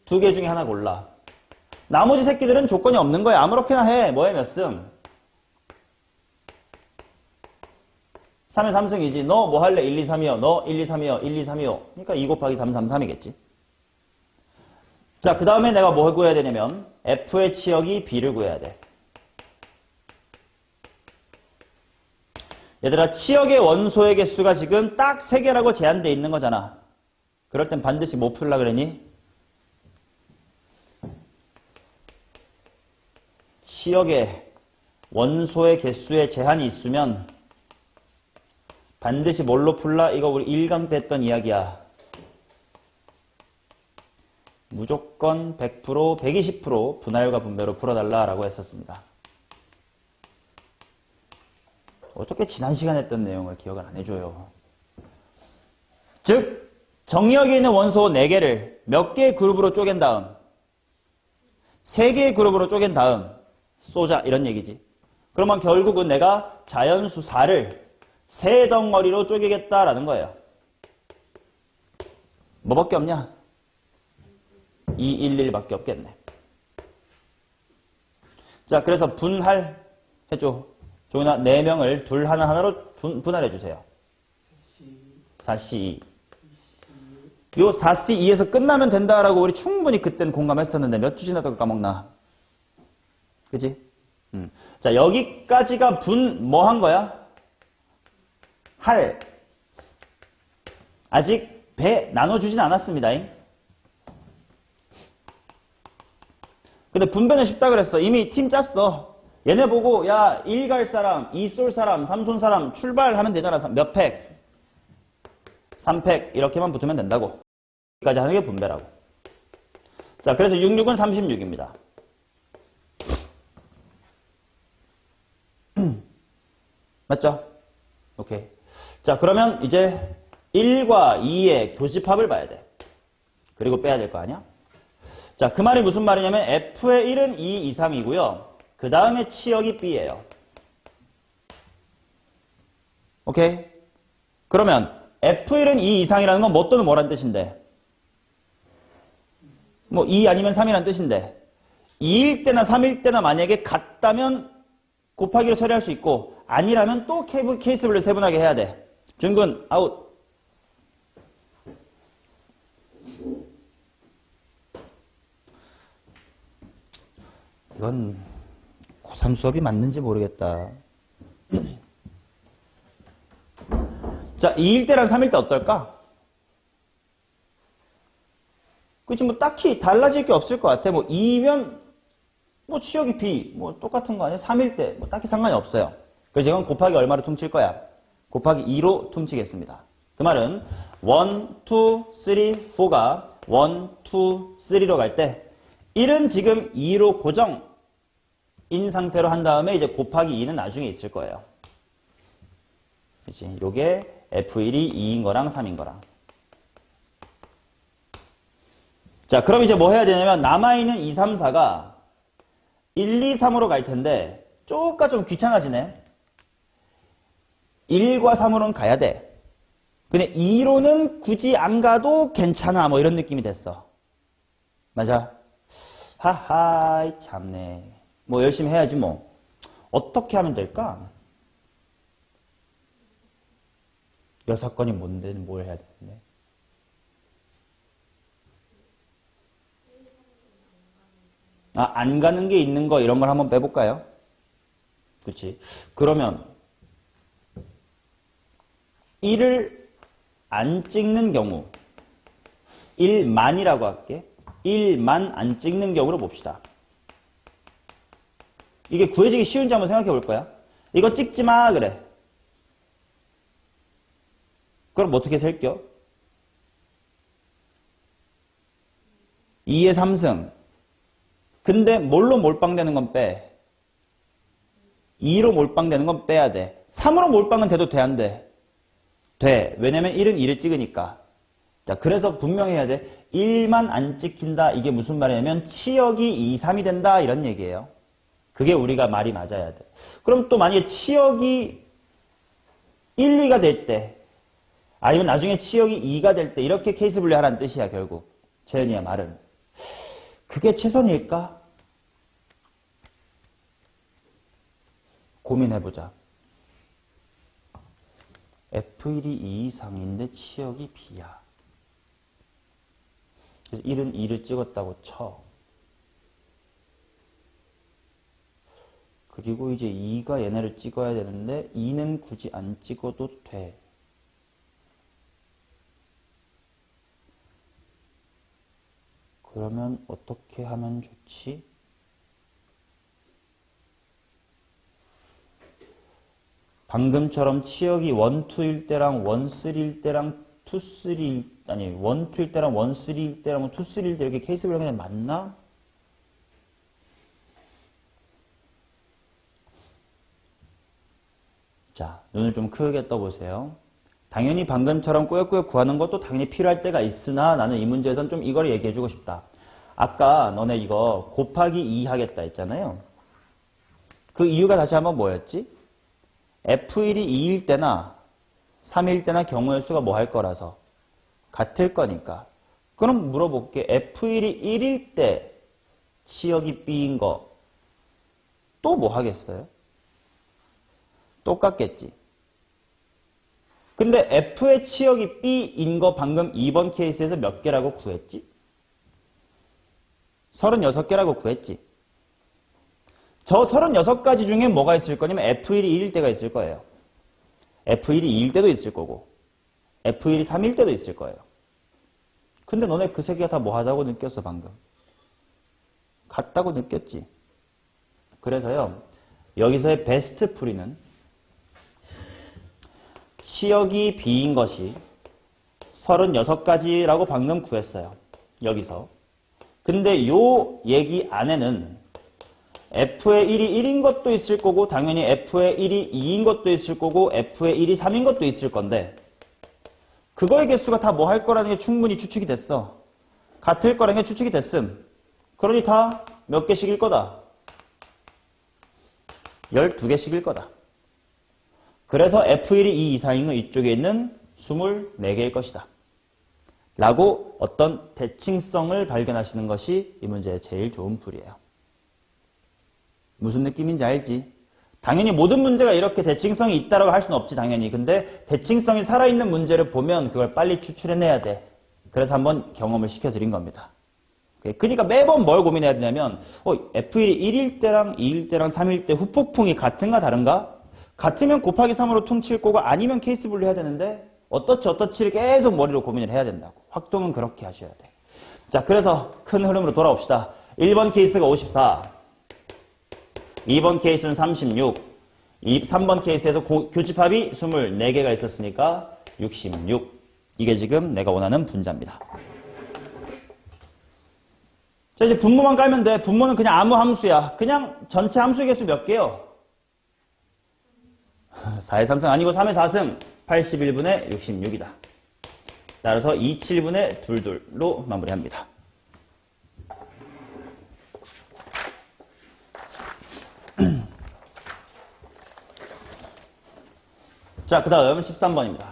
2개 중에 하나 골라. 나머지 새끼들은 조건이 없는 거야. 아무렇게나 해. 뭐의 몇 승? 3의 3승이지. 너 뭐 할래? 1, 2, 3이요. 너 1, 2, 3이요. 1, 2, 3이요. 그러니까 2 곱하기 3, 3, 3이겠지. 자, 그 다음에 내가 뭘 구해야 되냐면 F의 치역이 B를 구해야 돼. 얘들아, 치역의 원소의 개수가 지금 딱 3개라고 제한되어 있는 거잖아. 그럴 땐 반드시 뭐 풀라 그러니? 치역의 원소의 개수에 제한이 있으면 반드시 뭘로 풀라? 이거 우리 1강 때 했던 이야기야. 무조건 100%, 120% 분할과 분배로 풀어달라라고 했었습니다. 어떻게 지난 시간에 했던 내용을 기억을 안 해줘요. 즉, 정의역에 있는 원소 4개를 몇 개의 그룹으로 쪼갠 다음 3개의 그룹으로 쪼갠 다음 쏘자 이런 얘기지. 그러면 결국은 내가 자연수 4를 3덩어리로 쪼개겠다라는 거예요. 뭐밖에 없냐? 2, 1, 1밖에 없겠네. 자, 그래서 분할 해줘. 조은아, 4명을 둘 하나하나로 분할해주세요. 4C2. 요 4C2에서 끝나면 된다라고 우리 충분히 그땐 공감했었는데 몇 주 지나다가 까먹나? 그지? 자, 여기까지가 뭐 한 거야? 할. 아직 배 나눠주진 않았습니다. 근데 분배는 쉽다 그랬어. 이미 팀 짰어. 얘네 보고 야, 1 갈 사람, 2 쏠 사람, 3 쏜 사람 출발하면 되잖아. 몇 팩? 3팩 이렇게만 붙으면 된다고. 여기까지 하는 게 분배라고. 자, 그래서 66은 36입니다. 맞죠? 오케이. 자, 그러면 이제 1과 2의 교집합을 봐야 돼. 그리고 빼야 될 거 아니야? 자, 그 말이 무슨 말이냐면 F의 1은 2 이상이고요. 그 다음에 치역이 B예요. 오케이? 그러면 F1은 2 이상이라는 건 뭐 또는 뭐란 뜻인데? 뭐 2 아니면 3이란 뜻인데 2일 때나 3일 때나 만약에 같다면 곱하기로 처리할 수 있고 아니라면 또 케이스별로 세분하게 해야 돼. 준군 아웃. 이건 고3 수업이 맞는지 모르겠다. 자, 2일 때랑 3일 때 어떨까? 그치, 뭐 딱히 달라질 게 없을 것 같아. 뭐 2면 뭐 치역이 B, 뭐 똑같은 거 아니야? 3일 때 뭐 딱히 상관이 없어요. 그래서 이건 곱하기 얼마로 퉁칠 거야? 곱하기 2로 퉁치겠습니다. 그 말은 1, 2, 3, 4가 1, 2, 3로 갈 때 1은 지금 2로 고정인 상태로 한 다음에 이제 곱하기 2는 나중에 있을 거예요. 그치? 요게 F1이 2인 거랑 3인 거랑. 자, 그럼 이제 뭐 해야 되냐면 남아있는 2, 3, 4가 1, 2, 3으로 갈 텐데 쪼까 좀 귀찮아지네. 1과 3으로는 가야 돼. 근데 2로는 굳이 안 가도 괜찮아. 뭐 이런 느낌이 됐어. 맞아? 하하, 참네. 뭐 열심히 해야지 뭐. 어떻게 하면 될까? 6건이 뭔데 뭘 해야 되는데? 아, 안 가는 게 있는 거 이런 걸 한번 빼볼까요? 그치? 그러면 1을 안 찍는 경우 1만이라고 할게. 1만 안 찍는 경우로 봅시다. 이게 구해지기 쉬운지 한번 생각해 볼 거야. 이거 찍지 마 그래. 그럼 어떻게 셀겨? 2의 3승. 근데 뭘로 몰빵되는 건 빼? 2로 몰빵되는 건 빼야 돼. 3으로 몰빵은 돼도 돼, 안 돼? 돼. 왜냐면 1은 2를 찍으니까. 자, 그래서 분명히 해야 돼. 1만 안 찍힌다. 이게 무슨 말이냐면 치역이 2, 3이 된다. 이런 얘기예요. 그게 우리가 말이 맞아야 돼. 그럼 또 만약에 치역이 1, 2가 될 때 아니면 나중에 치역이 2가 될 때 이렇게 케이스 분류하라는 뜻이야, 결국. 재현이야, 말은. 그게 최선일까? 고민해보자. F1이 2 이상인데 치역이 B야. 그래서 1은 2를 찍었다고 쳐. 그리고 이제 2가 얘네를 찍어야 되는데 2는 굳이 안 찍어도 돼. 그러면 어떻게 하면 좋지? 방금처럼 치역이 1, 2일 때랑 1, 3일 때랑 2, 3일 아니 1, 2일 때랑 1, 3일 때랑 2, 3일 때 이렇게 케이스별로 그냥 맞나? 자, 눈을 좀 크게 떠보세요. 당연히 방금처럼 꾸역꾸역 구하는 것도 당연히 필요할 때가 있으나 나는 이 문제에선 좀 이걸 얘기해주고 싶다. 아까 너네 이거 곱하기 2 하겠다 했잖아요. 그 이유가 다시 한번 뭐였지? F1이 2일 때나 3일 때나 경우의 수가 뭐 할 거라서 같을 거니까. 그럼 물어볼게. F1이 1일 때 치역이 B인 거 또 뭐 하겠어요? 똑같겠지. 근데 F의 치역이 B인 거 방금 2번 케이스에서 몇 개라고 구했지? 36개라고 구했지. 저 36가지 중에 뭐가 있을 거냐면 F1이 1일 때가 있을 거예요. F1이 2일 때도 있을 거고 F1이 3일 때도 있을 거예요. 근데 너네 그 세 개가 다 뭐 하다고 느꼈어 방금? 같다고 느꼈지. 그래서요. 여기서의 베스트 풀이는 치역이 B인 것이 36가지라고 방금 구했어요. 여기서. 근데 요 얘기 안에는 F의 1이 1인 것도 있을 거고 당연히 F의 1이 2인 것도 있을 거고 F의 1이 3인 것도 있을 건데 그거의 개수가 다 뭐 할 거라는 게 충분히 추측이 됐어. 같을 거라는 게 추측이 됐음. 그러니 다 몇 개씩일 거다? 12개씩일 거다. 그래서 F1이 2 이상인 건 이쪽에 있는 24개일 것이다. 라고 어떤 대칭성을 발견하시는 것이 이 문제의 제일 좋은 풀이에요. 무슨 느낌인지 알지? 당연히 모든 문제가 이렇게 대칭성이 있다라고 할 수는 없지, 당연히. 근데 대칭성이 살아있는 문제를 보면 그걸 빨리 추출해내야 돼. 그래서 한번 경험을 시켜드린 겁니다. 그러니까 매번 뭘 고민해야 되냐면 F1이 1일 때랑 2일 때랑 3일 때 후폭풍이 같은가 다른가? 같으면 곱하기 3으로 퉁칠 거고 아니면 케이스 분류해야 되는데 어떻지를 계속 머리로 고민을 해야 된다고. 확동은 그렇게 하셔야 돼. 자, 그래서 큰 흐름으로 돌아옵시다. 1번 케이스가 54, 2번 케이스는 36, 3번 케이스에서 교집합이 24개가 있었으니까 66. 이게 지금 내가 원하는 분자입니다. 자, 이제 분모만 깔면 돼. 분모는 그냥 아무 함수야. 그냥 전체 함수의 개수 몇 개요? 4의 3승 아니고 3의 4승. 81분의 66이다. 따라서 27분의 22로 마무리합니다. 자, 그 다음 13번입니다.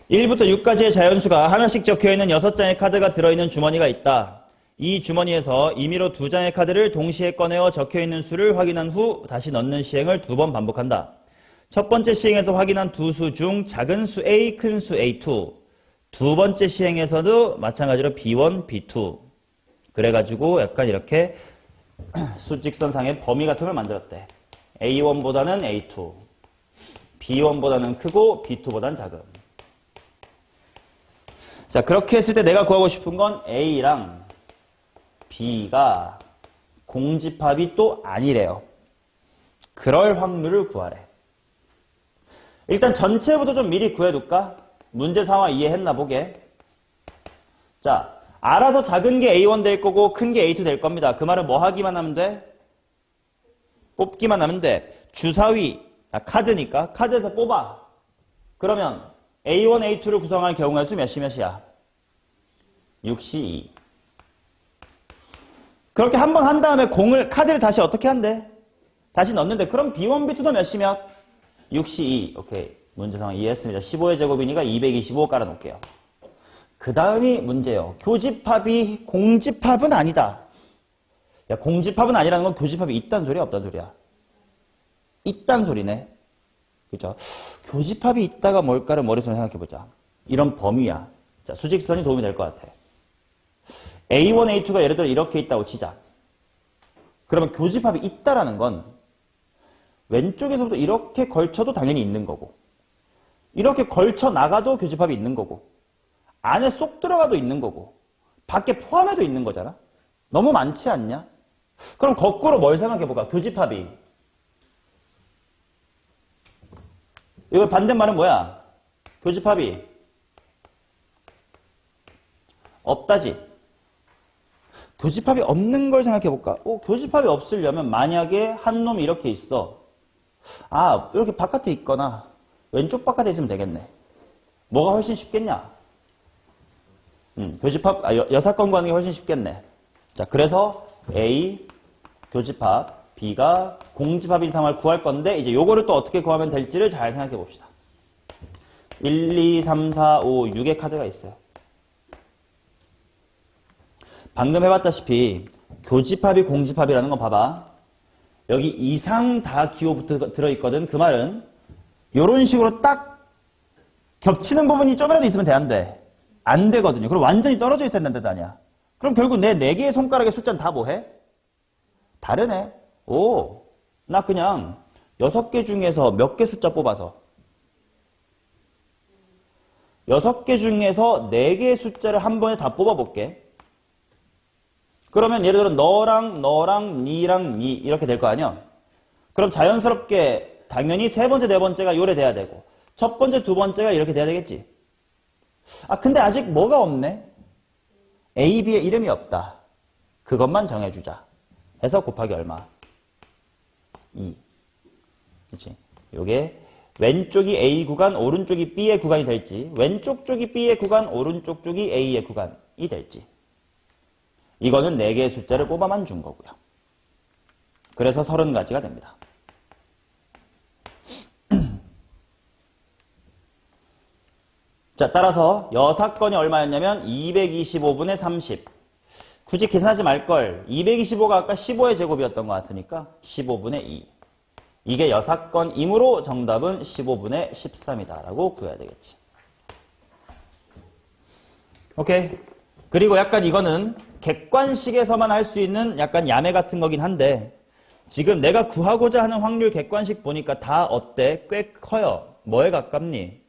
(1부터 6까지의) 자연수가 하나씩 적혀있는 6장의 카드가 들어있는 주머니가 있다. 이 주머니에서 임의로 2장의 카드를 동시에 꺼내어 적혀있는 수를 확인한 후 다시 넣는 시행을 2번 반복한다. 첫 번째 시행에서 확인한 두 수 중 작은 수 A, 큰 수 A2. 두 번째 시행에서도 마찬가지로 B1, B2. 그래가지고 약간 이렇게 수직선상의 범위 같은 걸 만들었대. A1보다는 A2. B1보다는 크고 B2보다는 작음. 자, 그렇게 했을 때 내가 구하고 싶은 건 A랑 B가 공집합이 또 아니래요. 그럴 확률을 구하래. 일단 전체부터 좀 미리 구해둘까? 문제 상황 이해했나 보게. 자, 알아서 작은 게 A1 될 거고 큰 게 A2 될 겁니다. 그 말은 뭐 하기만 하면 돼? 뽑기만 하면 돼. 주사위, 카드니까 카드에서 뽑아. 그러면 A1, A2를 구성할 경우의 수 몇이야? 62. 그렇게 한 번 한 다음에 카드를 다시 어떻게 한대? 다시 넣는데 그럼 B1, B2도 몇이면? 62. 오케이. 문제 상황 이해했습니다. 15의 제곱이니까 225 깔아놓을게요. 그 다음이 문제예요. 교집합이 공집합은 아니다. 야, 공집합은 아니라는 건 교집합이 있단 소리야, 없단 소리야? 있단 소리네. 그죠? 교집합이 있다가 뭘까를 머릿속에 생각해보자. 이런 범위야. 자, 수직선이 도움이 될 것 같아. A1, A2가 예를 들어 이렇게 있다고 치자. 그러면 교집합이 있다라는 건 왼쪽에서부터 이렇게 걸쳐도 당연히 있는 거고 이렇게 걸쳐 나가도 교집합이 있는 거고 안에 쏙 들어가도 있는 거고 밖에 포함해도 있는 거잖아. 너무 많지 않냐? 그럼 거꾸로 뭘 생각해볼까? 교집합이 이거 반대말은 뭐야? 교집합이 없다지. 교집합이 없는 걸 생각해볼까? 교집합이 없으려면 만약에 한 놈이 이렇게 있어. 아, 이렇게 바깥에 있거나 왼쪽 바깥에 있으면 되겠네. 뭐가 훨씬 쉽겠냐? 교집합, 여사건 구하는 게 훨씬 쉽겠네. 자, 그래서 A, 교집합, B가 공집합인 상황을 구할 건데 이제 요거를 또 어떻게 구하면 될지를 잘 생각해 봅시다. 1, 2, 3, 4, 5, 6의 카드가 있어요. 방금 해봤다시피 교집합이 공집합이라는 거 봐봐. 여기 이상 다 기호 들어있거든. 그 말은 이런 식으로 딱 겹치는 부분이 좀이라도 있으면 돼, 안 돼? 안 되거든요. 그럼 완전히 떨어져 있어야 된다는 뜻 아니야. 그럼 결국 내 4개의 손가락의 숫자는 다 뭐해? 다르네. 오, 나 그냥 6개 중에서 몇 개 숫자 뽑아서 6개 중에서 4개의 숫자를 한 번에 다 뽑아볼게. 그러면 예를 들어 너랑 니랑 니 이렇게 될 거 아니야? 그럼 자연스럽게 당연히 세 번째, 네 번째가 요래 돼야 되고 첫 번째, 두 번째가 이렇게 돼야 되겠지. 아, 근데 아직 뭐가 없네? A, B의 이름이 없다. 그것만 정해주자. 해서 곱하기 얼마? 2. 그치? 요게 왼쪽이 A 구간, 오른쪽이 B의 구간이 될지 왼쪽 쪽이 B의 구간, 오른쪽 쪽이 A의 구간이 될지 이거는 4개의 숫자를 뽑아만 준 거고요. 그래서 30가지가 됩니다. 자, 따라서 여사건이 얼마였냐면 225분의 30. 굳이 계산하지 말걸. 225가 아까 15의 제곱이었던 것 같으니까 15분의 2. 이게 여사건이므로 정답은 15분의 13이다 라고 구해야 되겠지. 오케이. 그리고 약간 이거는 객관식에서만 할 수 있는 약간 야매 같은 거긴 한데 지금 내가 구하고자 하는 확률 객관식 보니까 다 어때? 꽤 커요. 뭐에 가깝니?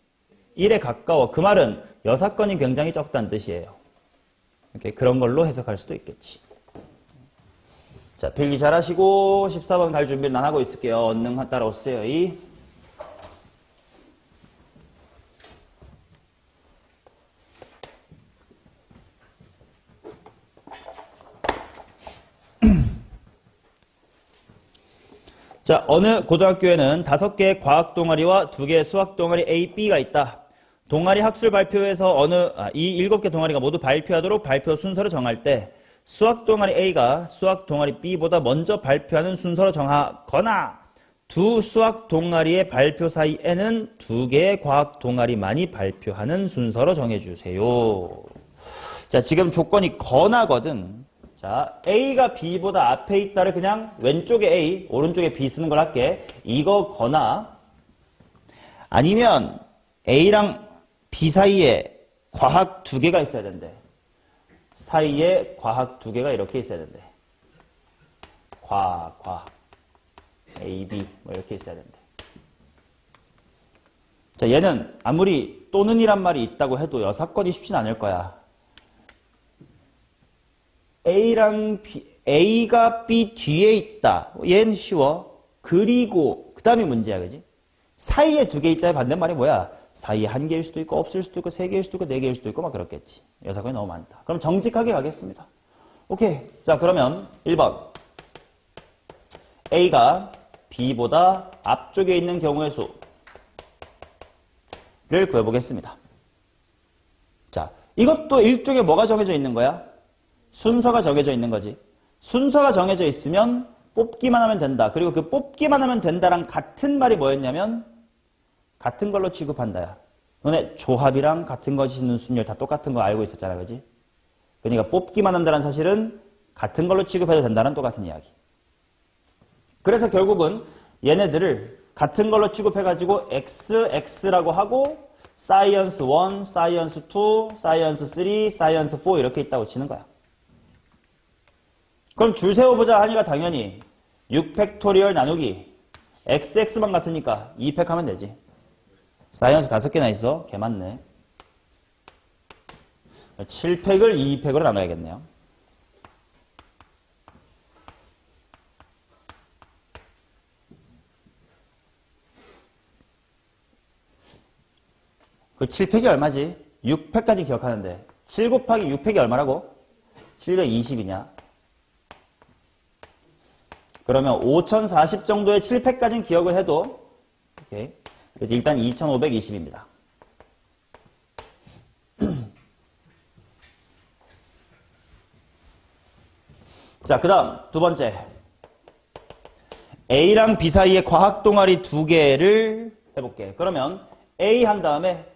1에 가까워. 그 말은 여사건이 굉장히 적다는 뜻이에요. 이렇게 그런 걸로 해석할 수도 있겠지. 자, 필기 잘하시고 14번 갈 준비를 난 하고 있을게요. 얼른 따라오세요. 자, 어느 고등학교에는 5개의 과학 동아리와 2개의 수학 동아리 A, B가 있다. 동아리 학술 발표에서 이 7개 동아리가 모두 발표하도록 발표 순서를 정할 때 수학 동아리 A가 수학 동아리 B보다 먼저 발표하는 순서로 정하거나 두 수학 동아리의 발표 사이에는 2개의 과학 동아리만이 발표하는 순서로 정해주세요. 자, 지금 조건이 거나거든. 자, A가 B보다 앞에 있다를 그냥 왼쪽에 A, 오른쪽에 B 쓰는 걸 할게. 이거거나 아니면 A랑 B 사이에 과학 2개가 있어야 된대. 사이에 과학 2개가 이렇게 있어야 된대. 과학 A, B 뭐 이렇게 있어야 된대. 자, 얘는 아무리 또는이란 말이 있다고 해도 여사건이 쉽진 않을 거야. A가 B 뒤에 있다. 얘는 쉬워. 그리고 그 다음이 문제야, 그지? 사이에 2개 있다의 반대말이 뭐야? 사이에 1개일 수도 있고 없을 수도 있고 3개일 수도 있고 4개일 수도 있고 막 그렇겠지. 여사건이 너무 많다. 그럼 정직하게 가겠습니다. 오케이. 자, 그러면 1번. A가 B보다 앞쪽에 있는 경우의 수를 구해보겠습니다. 자, 이것도 일종의 뭐가 정해져 있는 거야? 순서가 정해져 있는 거지. 순서가 정해져 있으면 뽑기만 하면 된다. 그리고 그 뽑기만 하면 된다랑 같은 말이 뭐였냐면 같은 걸로 취급한다야. 너네 조합이랑 같은 것이 있는 순열 다 똑같은 거 알고 있었잖아, 그지? 그러니까 뽑기만 한다는 사실은 같은 걸로 취급해도 된다는 똑같은 이야기. 그래서 결국은 얘네들을 같은 걸로 취급해가지고 XX라고 하고 사이언스 1, 사이언스 2, 사이언스 3, 사이언스 4 이렇게 있다고 치는 거야. 그럼 줄 세워보자 하니까 당연히 6팩토리얼 나누기 XX만 같으니까 2팩 하면 되지. 사이언스 5개나 있어. 개 많네. 7팩을 2팩으로 나눠야겠네요. 그 7팩이 얼마지? 6팩까지 기억하는데 7 곱하기 6팩이 얼마라고? 720이냐? 그러면 5040 정도의 7팩까지는 기억을 해도 오케이. 일단 2520입니다. 자, 그 다음 두 번째. A랑 B 사이에 과학 동아리 2개를 해볼게. 그러면 A 한 다음에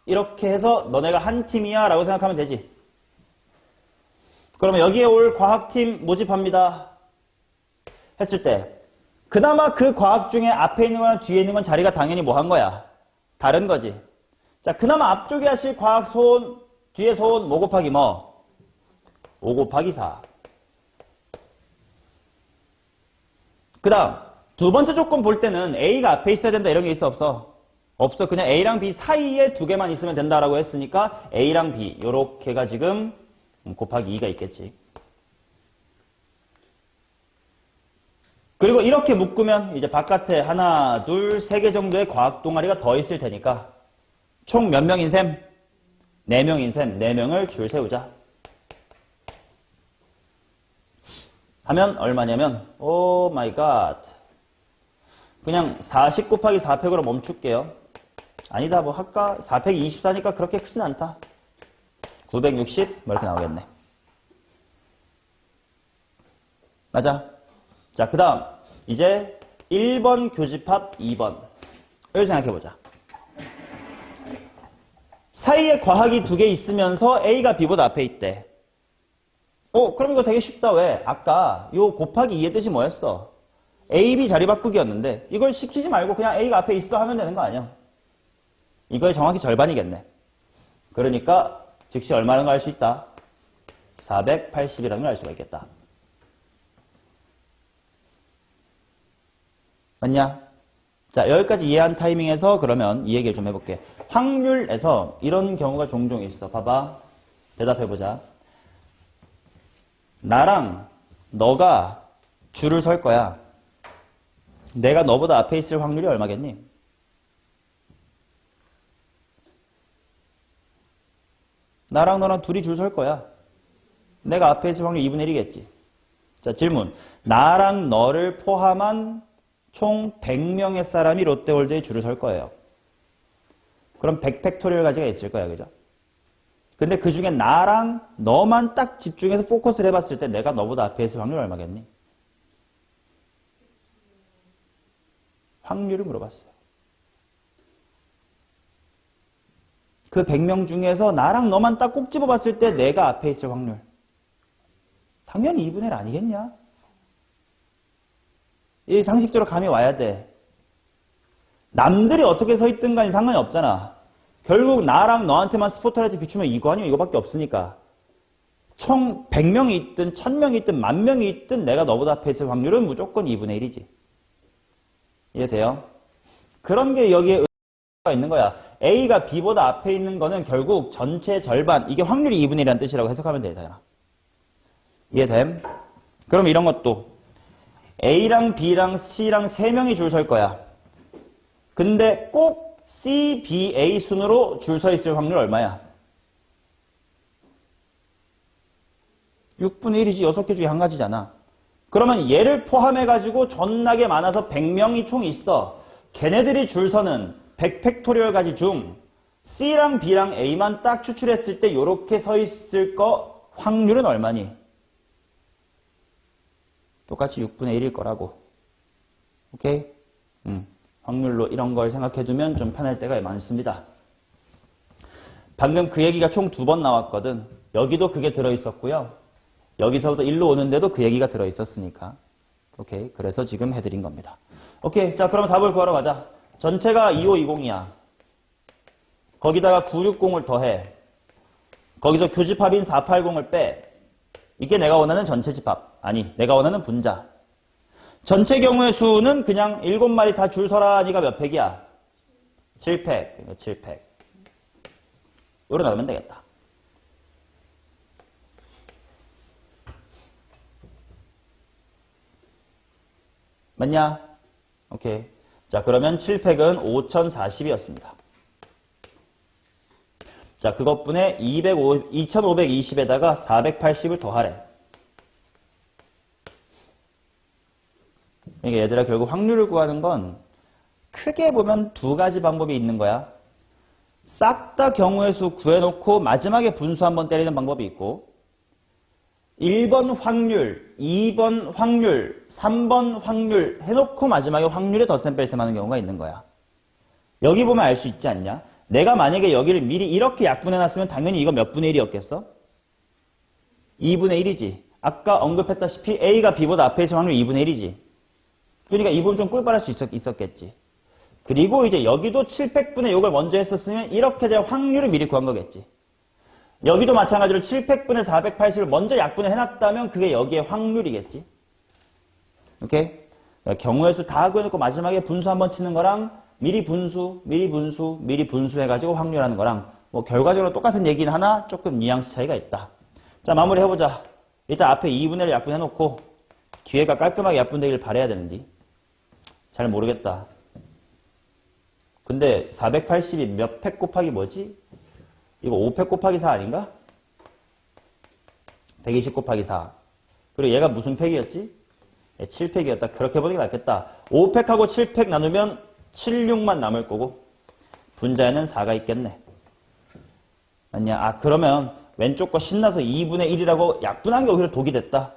이렇게 해서 너네가 한 팀이야 라고 생각하면 되지. 그러면 여기에 올 과학팀 모집합니다 했을 때 그나마 그 과학 중에 앞에 있는 거랑 뒤에 있는 건 자리가 당연히 뭐 한 거야? 다른 거지. 자, 그나마 앞쪽에 하실 과학 소원, 뒤에 소원 뭐 곱하기 뭐? 5 곱하기 4. 그 다음 두 번째 조건 볼 때는 A가 앞에 있어야 된다 이런 게 있어 없어? 없어. 그냥 A랑 B 사이에 2개만 있으면 된다라고 했으니까 A랑 B 요렇게가 지금 곱하기 2가 있겠지. 그리고 이렇게 묶으면 이제 바깥에 하나, 둘, 3개 정도의 과학 동아리가 더 있을 테니까 총 몇 명인 셈? 4명인 셈. 4명을 줄 세우자. 하면 얼마냐면 오 마이 갓. 그냥 40 곱하기 4팩으로 멈출게요. 아니다 뭐 할까? 4팩이 24니까 그렇게 크진 않다. 960 뭐 이렇게 나오겠네. 맞아. 자, 그 다음 이제 1번 교집합 2번을 생각해보자. 사이에 과학이 두 개 있으면서 A가 B보다 앞에 있대. 그럼 이거 되게 쉽다. 왜? 아까 요 곱하기 2의 뜻이 뭐였어? A, B 자리 바꾸기였는데 이걸 시키지 말고 그냥 A가 앞에 있어 하면 되는 거 아니야? 이거의 정확히 절반이겠네. 그러니까 즉시 얼마라는 걸 알 수 있다? 480이라는 걸 알 수가 있겠다. 맞냐? 자, 여기까지 이해한 타이밍에서 그러면 이 얘기를 좀 해볼게. 확률에서 이런 경우가 종종 있어. 봐봐. 대답해보자. 나랑 너가 줄을 설 거야. 내가 너보다 앞에 있을 확률이 얼마겠니? 나랑 너랑 둘이 줄 설 거야. 내가 앞에 있을 확률 2분의 1이겠지. 자, 질문. 나랑 너를 포함한 총 100명의 사람이 롯데월드에 줄을 설 거예요. 그럼 100팩토리얼 가지가 있을 거야. 그죠? 근데 그 중에 나랑 너만 딱 집중해서 포커스를 해봤을 때 내가 너보다 앞에 있을 확률 얼마겠니? 확률을 물어봤어요. 그 100명 중에서 나랑 너만 딱 꼭 집어봤을 때 내가 앞에 있을 확률. 당연히 2분의 1 아니겠냐? 이 상식적으로 감이 와야 돼. 남들이 어떻게 서 있든 간에 상관이 없잖아. 결국 나랑 너한테만 스포트라이트 비추면 이거 아니면 이거밖에 없으니까. 총 100명이 있든 1000명이 있든 10,000명이 있든 내가 너보다 앞에 있을 확률은 무조건 2분의 1이지. 이해돼요? 그런 게 여기에 의미가 있는 거야. A가 B보다 앞에 있는 거는 결국 전체 절반, 이게 확률이 2분의 1이라는 뜻이라고 해석하면 되잖아. 이해됨? 그럼 이런 것도 A랑 B랑 C랑 3명이 줄 설 거야. 근데 꼭 C, B, A 순으로 줄 서 있을 확률 얼마야? 6분의 1이지. 6개 중에 한 가지잖아. 그러면 얘를 포함해가지고 존나게 많아서 100명이 총 있어. 걔네들이 줄 서는 100팩토리얼 가지 중 C랑 B랑 A만 딱 추출했을 때 요렇게 서 있을 거 확률은 얼마니? 똑같이 6분의 1일 거라고. 오케이? 확률로 이런 걸 생각해두면 좀 편할 때가 많습니다. 방금 그 얘기가 총 2번 나왔거든. 여기도 그게 들어있었고요. 여기서부터 일로 오는데도 그 얘기가 들어있었으니까. 오케이. 그래서 지금 해드린 겁니다. 오케이. 자, 그럼 답을 구하러 가자. 전체가 2520이야. 거기다가 960을 더해. 거기서 교집합인 480을 빼. 이게 내가 원하는 전체 집합. 아니, 내가 원하는 분자. 전체 경우의 수는 그냥 7마리 다 줄 서라 니가 몇 팩이야? 7팩. 그러니까 7팩. 요로 나오면 되겠다. 맞냐? 오케이. 자, 그러면 7팩은 5040이었습니다. 자, 그것분에 2520에다가 480을 더하래. 그러니까 얘들아 결국 확률을 구하는 건 크게 보면 2가지 방법이 있는 거야. 싹 다 경우의 수 구해놓고 마지막에 분수 한번 때리는 방법이 있고 1번 확률, 2번 확률, 3번 확률 해놓고 마지막에 확률에 덧셈 뺄셈 하는 경우가 있는 거야. 여기 보면 알 수 있지 않냐? 내가 만약에 여기를 미리 이렇게 약분해놨으면 당연히 이거 몇 분의 1이었겠어? 2분의 1이지. 아까 언급했다시피 A가 B보다 앞에 있을 확률 2분의 1이지. 그러니까 이 부분 좀 꿀빨할 수 있었겠지. 그리고 이제 여기도 700분의 요걸 먼저 했었으면 이렇게 될 확률을 미리 구한 거겠지. 여기도 마찬가지로 700분의 480을 먼저 약분을 해놨다면 그게 여기에 확률이겠지. 오케이? 그러니까 경우의 수 다 구해놓고 마지막에 분수 한번 치는 거랑 미리 분수, 미리 분수, 미리 분수 해가지고 확률하는 거랑 뭐 결과적으로 똑같은 얘기는 하나 조금 뉘앙스 차이가 있다. 자, 마무리 해보자. 일단 앞에 2분의 1을 약분해놓고 뒤에가 깔끔하게 약분되길 바라야 되는데 잘 모르겠다. 근데 480이 몇 팩 곱하기 뭐지? 이거 5팩 곱하기 4 아닌가? 120 곱하기 4. 그리고 얘가 무슨 팩이었지? 7팩이었다. 그렇게 보는 게 낫겠다. 5팩하고 7팩 나누면 76만 남을 거고 분자에는 4가 있겠네. 아니야. 아, 그러면 왼쪽 거 신나서 2분의 1이라고 약분한 게 오히려 독이 됐다.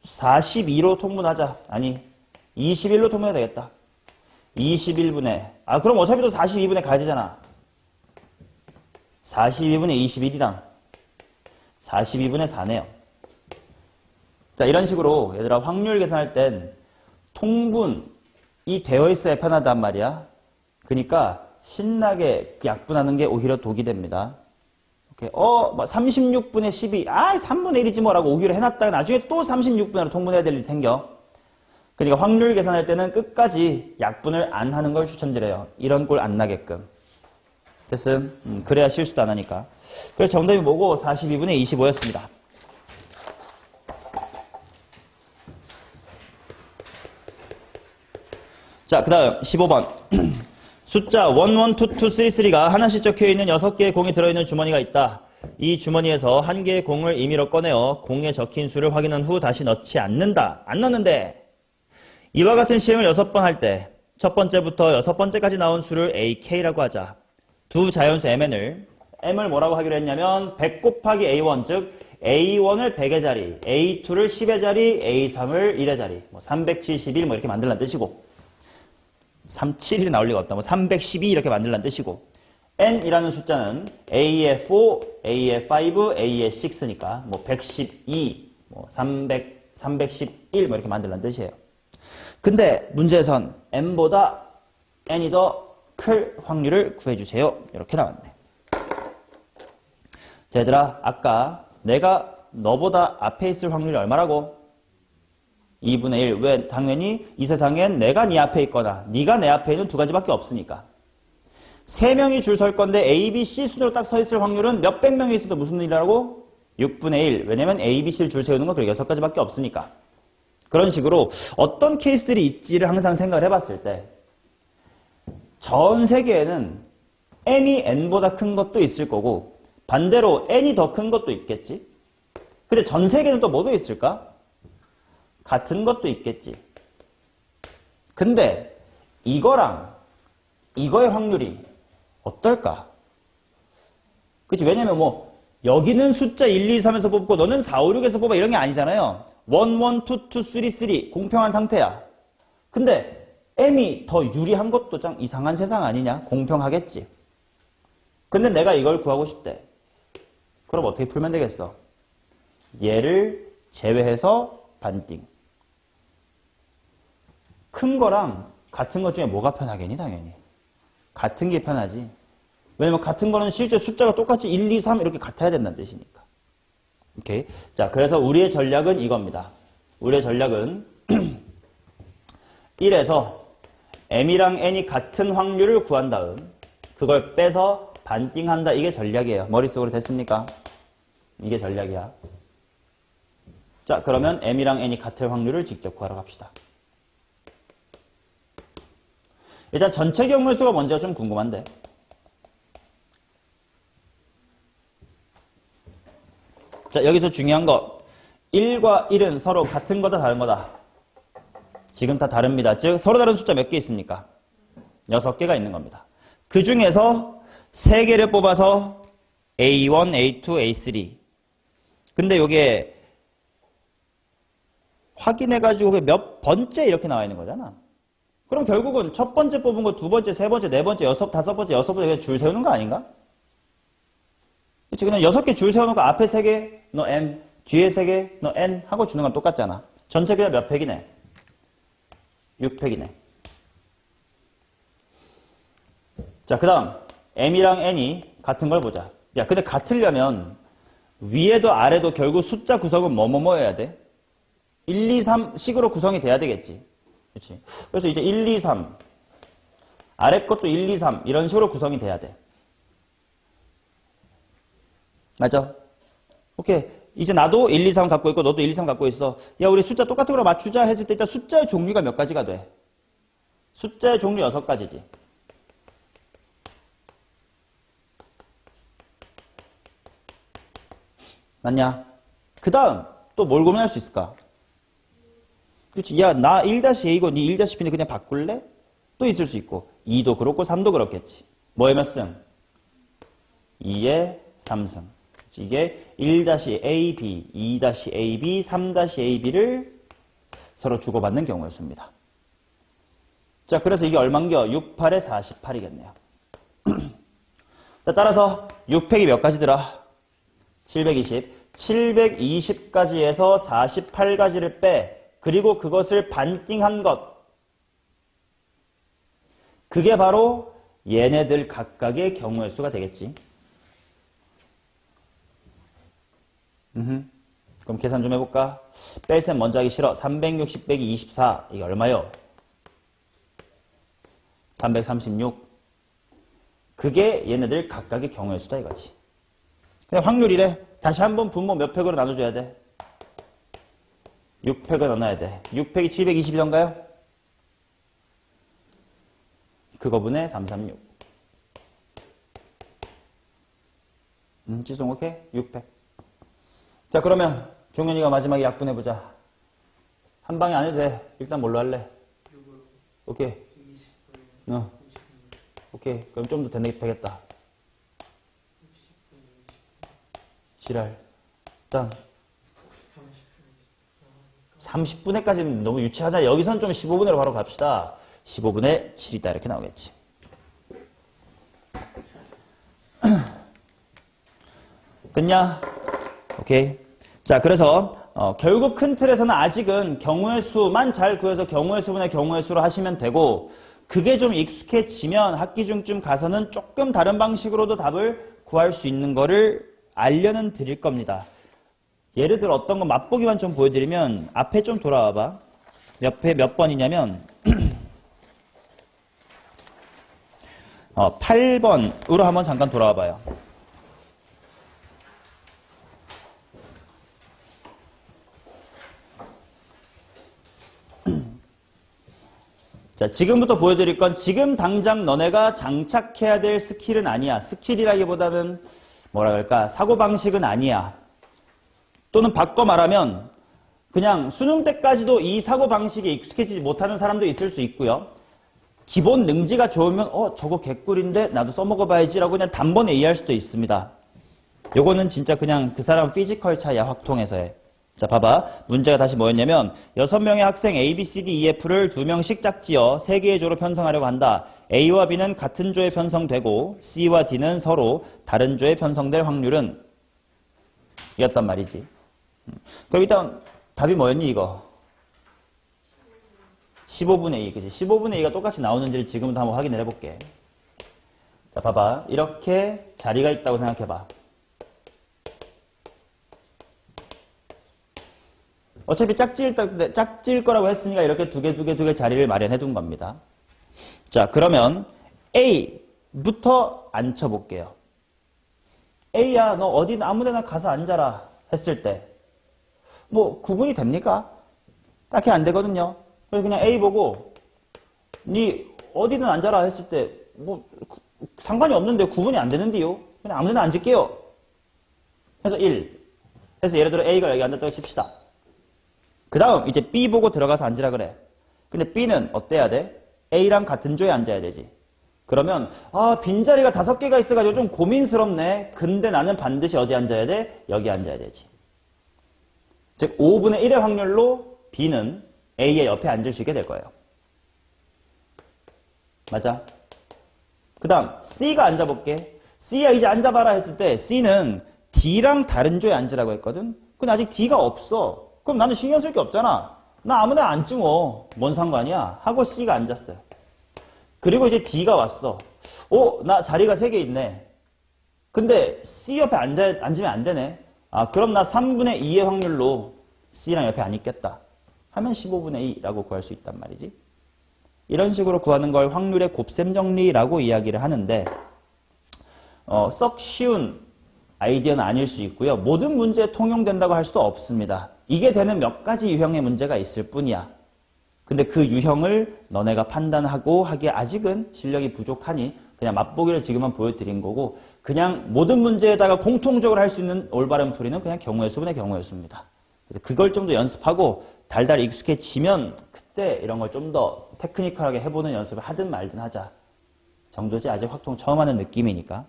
42로 통분하자. 아니 21로 통분해야 되겠다. 21분의 그럼 어차피 또 42분에 가야 되잖아. 42분의 21이랑 42분의 4네요. 자, 이런 식으로 얘들아 확률 계산할 땐 통분이 되어 있어야 편하단 말이야. 그러니까 신나게 약분하는 게 오히려 독이 됩니다. 오케이. 36분의 12. 3분의 1이지 뭐라고 오히려 해놨다가 나중에 또 36분으로 통분해야 될 일이 생겨. 그러니까 확률 계산할 때는 끝까지 약분을 안 하는 걸 추천드려요. 이런 꼴 안 나게끔. 됐음? 그래야 실수도 안 하니까. 그래서 정답이 뭐고 42분의 25였습니다. 자, 그 다음 15번. 숫자 1, 1, 2, 2, 3, 3가 하나씩 적혀있는 6개의 공이 들어있는 주머니가 있다. 이 주머니에서 한 개의 공을 임의로 꺼내어 공에 적힌 수를 확인한 후 다시 넣지 않는다. 안 넣는데 이와 같은 시험을 6번 할 때 첫 번째부터 6번째까지 나온 수를 AK라고 하자. 두 자연수 mn을 뭐라고 하기로 했냐면 100 곱하기 A1 즉 A1을 100의 자리, A2를 10의 자리, A3을 1의 자리 371 이렇게 만들란 뜻이고 371이 나올 리가 없다. 312 이렇게 만들란 뜻이고 n이라는 숫자는 A의 4, A의 5, A의 6니까 112, 311 이렇게 만들란 뜻이에요. 근데 문제에선 n보다 n이 더 클 확률을 구해주세요. 이렇게 나왔네. 자, 얘들아 아까 내가 너보다 앞에 있을 확률이 얼마라고? 2분의 1. 왜? 당연히 이 세상엔 내가 네 앞에 있거나 네가 내 앞에 있는 두 가지밖에 없으니까. 3명이 줄 설 건데 A, B, C 순으로 딱 서 있을 확률은 몇백 명이 있어도 무슨 일이라고? 6분의 1. 왜냐면 A, B, C를 줄 세우는 건 그렇게 6가지밖에 없으니까. 그런 식으로 어떤 케이스들이 있지를 항상 생각을 해봤을 때 전 세계에는 n이 n보다 큰 것도 있을 거고 반대로 n이 더 큰 것도 있겠지. 근데 전 세계는 또 뭐도 있을까? 같은 것도 있겠지. 근데 이거랑 이거의 확률이 어떨까? 그치? 왜냐면 여기는 숫자 1, 2, 3에서 뽑고 너는 4, 5, 6에서 뽑아 이런 게 아니잖아요. 1, 1, 2, 2, 3, 3 공평한 상태야. 근데 m이 더 유리한 것도 좀 이상한 세상 아니냐? 공평하겠지. 근데 내가 이걸 구하고 싶대. 그럼 어떻게 풀면 되겠어? 얘를 제외해서 반띵. 큰 거랑 같은 것 중에 뭐가 편하겠니? 당연히. 같은 게 편하지. 왜냐면 같은 거는 실제 숫자가 똑같이 1, 2, 3 이렇게 같아야 된다는 뜻이니까. 오케이. 자, 그래서 우리의 전략은 이겁니다. 우리의 전략은 1에서 m이랑 n이 같은 확률을 구한 다음 그걸 빼서 반띵한다. 이게 전략이에요. 머릿속으로 됐습니까? 이게 전략이야. 자, 그러면 m이랑 n이 같을 확률을 직접 구하러 갑시다. 일단 전체 경우의 수가 뭔지가 좀 궁금한데. 자, 여기서 중요한 거 1과 1은 서로 같은 거다 다른 거다? 지금 다 다릅니다. 즉 서로 다른 숫자 몇 개 있습니까? 6개가 있는 겁니다. 그 중에서 3개를 뽑아서 A1, A2, A3 근데 요게 확인해가지고 몇 번째 이렇게 나와 있는 거잖아. 그럼 결국은 첫 번째 뽑은 거, 두 번째, 세 번째, 네 번째, 다섯 번째, 여섯 번째 줄 세우는 거 아닌가? 그치? 그냥 6개 줄 세워놓고 앞에 3개 너 M, 뒤에 3개 너 N 하고 주는 건 똑같잖아. 전체 그냥 몇 팩이네? 6팩이네. 자, 그 다음 M이랑 N이 같은 걸 보자. 야, 근데 같으려면 위에도 아래도 결국 숫자 구성은 뭐여야 돼? 1, 2, 3식으로 구성이 돼야 되겠지. 그렇지? 그래서 이제 1, 2, 3 아래 것도 1, 2, 3 이런 식으로 구성이 돼야 돼. 맞아? 오케이. 이제 나도 1, 2, 3 갖고 있고 너도 1, 2, 3 갖고 있어. 야, 우리 숫자 똑같은 거로 맞추자 했을 때 일단 숫자의 종류가 몇 가지가 돼? 숫자의 종류 6가지지. 맞냐? 그 다음 또 뭘 고민할 수 있을까? 그렇지. 야, 나 1-A고 니 1-B인데 그냥 바꿀래? 또 있을 수 있고 2도 그렇고 3도 그렇겠지. 뭐에 몇 승? 2에 3승. 이게 1-AB, 2-AB, 3-AB를 서로 주고받는 경우의 수입니다. 자, 그래서 이게 얼만겨? 6, 8에 48이겠네요. 자, 따라서 6팩이 몇 가지더라? 720. 720가지에서 48가지를 빼. 그리고 그것을 반띵한 것. 그게 바로 얘네들 각각의 경우의 수가 되겠지. 그럼 계산 좀 해볼까? 뺄셈 먼저 하기 싫어. 360 빼기 24. 이게 얼마요? 336. 그게 얘네들 각각의 경우의 수다 이거지. 그냥 확률이래. 다시 한번 분모 몇 팩으로 나눠줘야 돼? 6팩을 나눠야 돼. 6팩이 720이던가요? 그거분의 336. 지송 오케이? 6팩. 자, 그러면 종현이가 마지막에 약분해보자. 한 방에 안 해도 돼. 일단 뭘로 할래? 오케이. 오케이. 그럼 좀 더 되겠다. 지랄. 일단 30분에까지는 너무 유치하잖아. 여기선 좀 15분으로 바로 갑시다. 15분의 7이다 이렇게 나오겠지. 끝냐? 오케이. 자, 그래서 결국 큰 틀에서는 아직은 경우의 수만 잘 구해서 경우의 수분의 경우의 수로 하시면 되고, 그게 좀 익숙해지면 학기 중쯤 가서는 조금 다른 방식으로도 답을 구할 수 있는 거를 알려는 드릴 겁니다. 예를 들어 어떤 거 맛보기만 좀 보여드리면 앞에 좀 돌아와봐. 옆에 몇 번이냐면 8번으로 한번 잠깐 돌아와봐요. 자, 지금부터 보여드릴 건 지금 당장 너네가 장착해야 될 스킬은 아니야. 스킬이라기보다는 뭐라 그럴까? 사고방식은 아니야. 또는 바꿔 말하면 그냥 수능 때까지도 이 사고방식에 익숙해지지 못하는 사람도 있을 수 있고요. 기본 능지가 좋으면 저거 개꿀인데 나도 써먹어봐야지 라고 그냥 단번에 이해할 수도 있습니다. 요거는 진짜 그냥 그 사람 피지컬 차이야. 확통해서의. 자, 봐봐. 문제가 다시 뭐였냐면 6명의 학생 A, B, C, D, E, F를 2명씩 짝지어 3개의 조로 편성하려고 한다. A와 B는 같은 조에 편성되고 C와 D는 서로 다른 조에 편성될 확률은 이었단 말이지. 그럼 일단 답이 뭐였니 이거? 15분의 2, 그지? 15분의 2가 똑같이 나오는지를 지금부터 한번 확인을 해볼게. 자, 봐봐. 이렇게 자리가 있다고 생각해봐. 어차피 짝지을 거라고 했으니까 이렇게 두 개 자리를 마련해 둔 겁니다. 자, 그러면 A부터 앉혀볼게요. A야, 너 어디 아무데나 가서 앉아라 했을 때 뭐 구분이 됩니까? 딱히 안 되거든요. 그래서 그냥 A 보고 니 어디든 앉아라 했을 때 뭐 상관이 없는데 구분이 안 되는데요. 그냥 아무데나 앉을게요. 그래서 1. 그래서 예를 들어 A가 여기 앉았다고 칩시다. 그 다음 이제 B 보고 들어가서 앉으라 그래. 근데 B는 어때야 돼? A랑 같은 조에 앉아야 되지. 그러면 빈자리가 5개가 있어가지고 좀 고민스럽네. 근데 나는 반드시 어디 앉아야 돼? 여기 앉아야 되지. 즉 5분의 1의 확률로 B는 A의 옆에 앉을 수 있게 될 거예요. 맞아? 그 다음 C가 앉아볼게. C야 이제 앉아봐라 했을 때 C는 D랑 다른 조에 앉으라고 했거든. 근데 아직 D가 없어. 그럼 나는 신경 쓸 게 없잖아. 나 아무나 앉지 뭐. 뭔 상관이야. 하고 C가 앉았어요. 그리고 이제 D가 왔어. 나 자리가 3개 있네. 근데 C 옆에 앉으면 안 되네. 그럼 나 3분의 2의 확률로 C랑 옆에 안 있겠다. 하면 15분의 2라고 구할 수 있단 말이지. 이런 식으로 구하는 걸 확률의 곱셈 정리라고 이야기를 하는데 썩 쉬운 아이디어는 아닐 수 있고요. 모든 문제에 통용된다고 할 수도 없습니다. 이게 되는 몇 가지 유형의 문제가 있을 뿐이야. 근데 그 유형을 너네가 판단하고 하기에 아직은 실력이 부족하니 그냥 맛보기를 지금은 보여드린 거고, 그냥 모든 문제에다가 공통적으로 할 수 있는 올바른 풀이는 그냥 경우의 수분의 경우의 수입니다. 그래서 그걸 좀 더 연습하고 달달 익숙해지면 그때 이런 걸 좀 더 테크니컬하게 해보는 연습을 하든 말든 하자 정도지. 아직 확통 처음 하는 느낌이니까.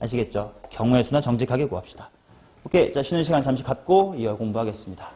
아시겠죠? 경우의 수나 정직하게 구합시다. 오케이. 자, 쉬는 시간 잠시 갖고 이어 공부하겠습니다.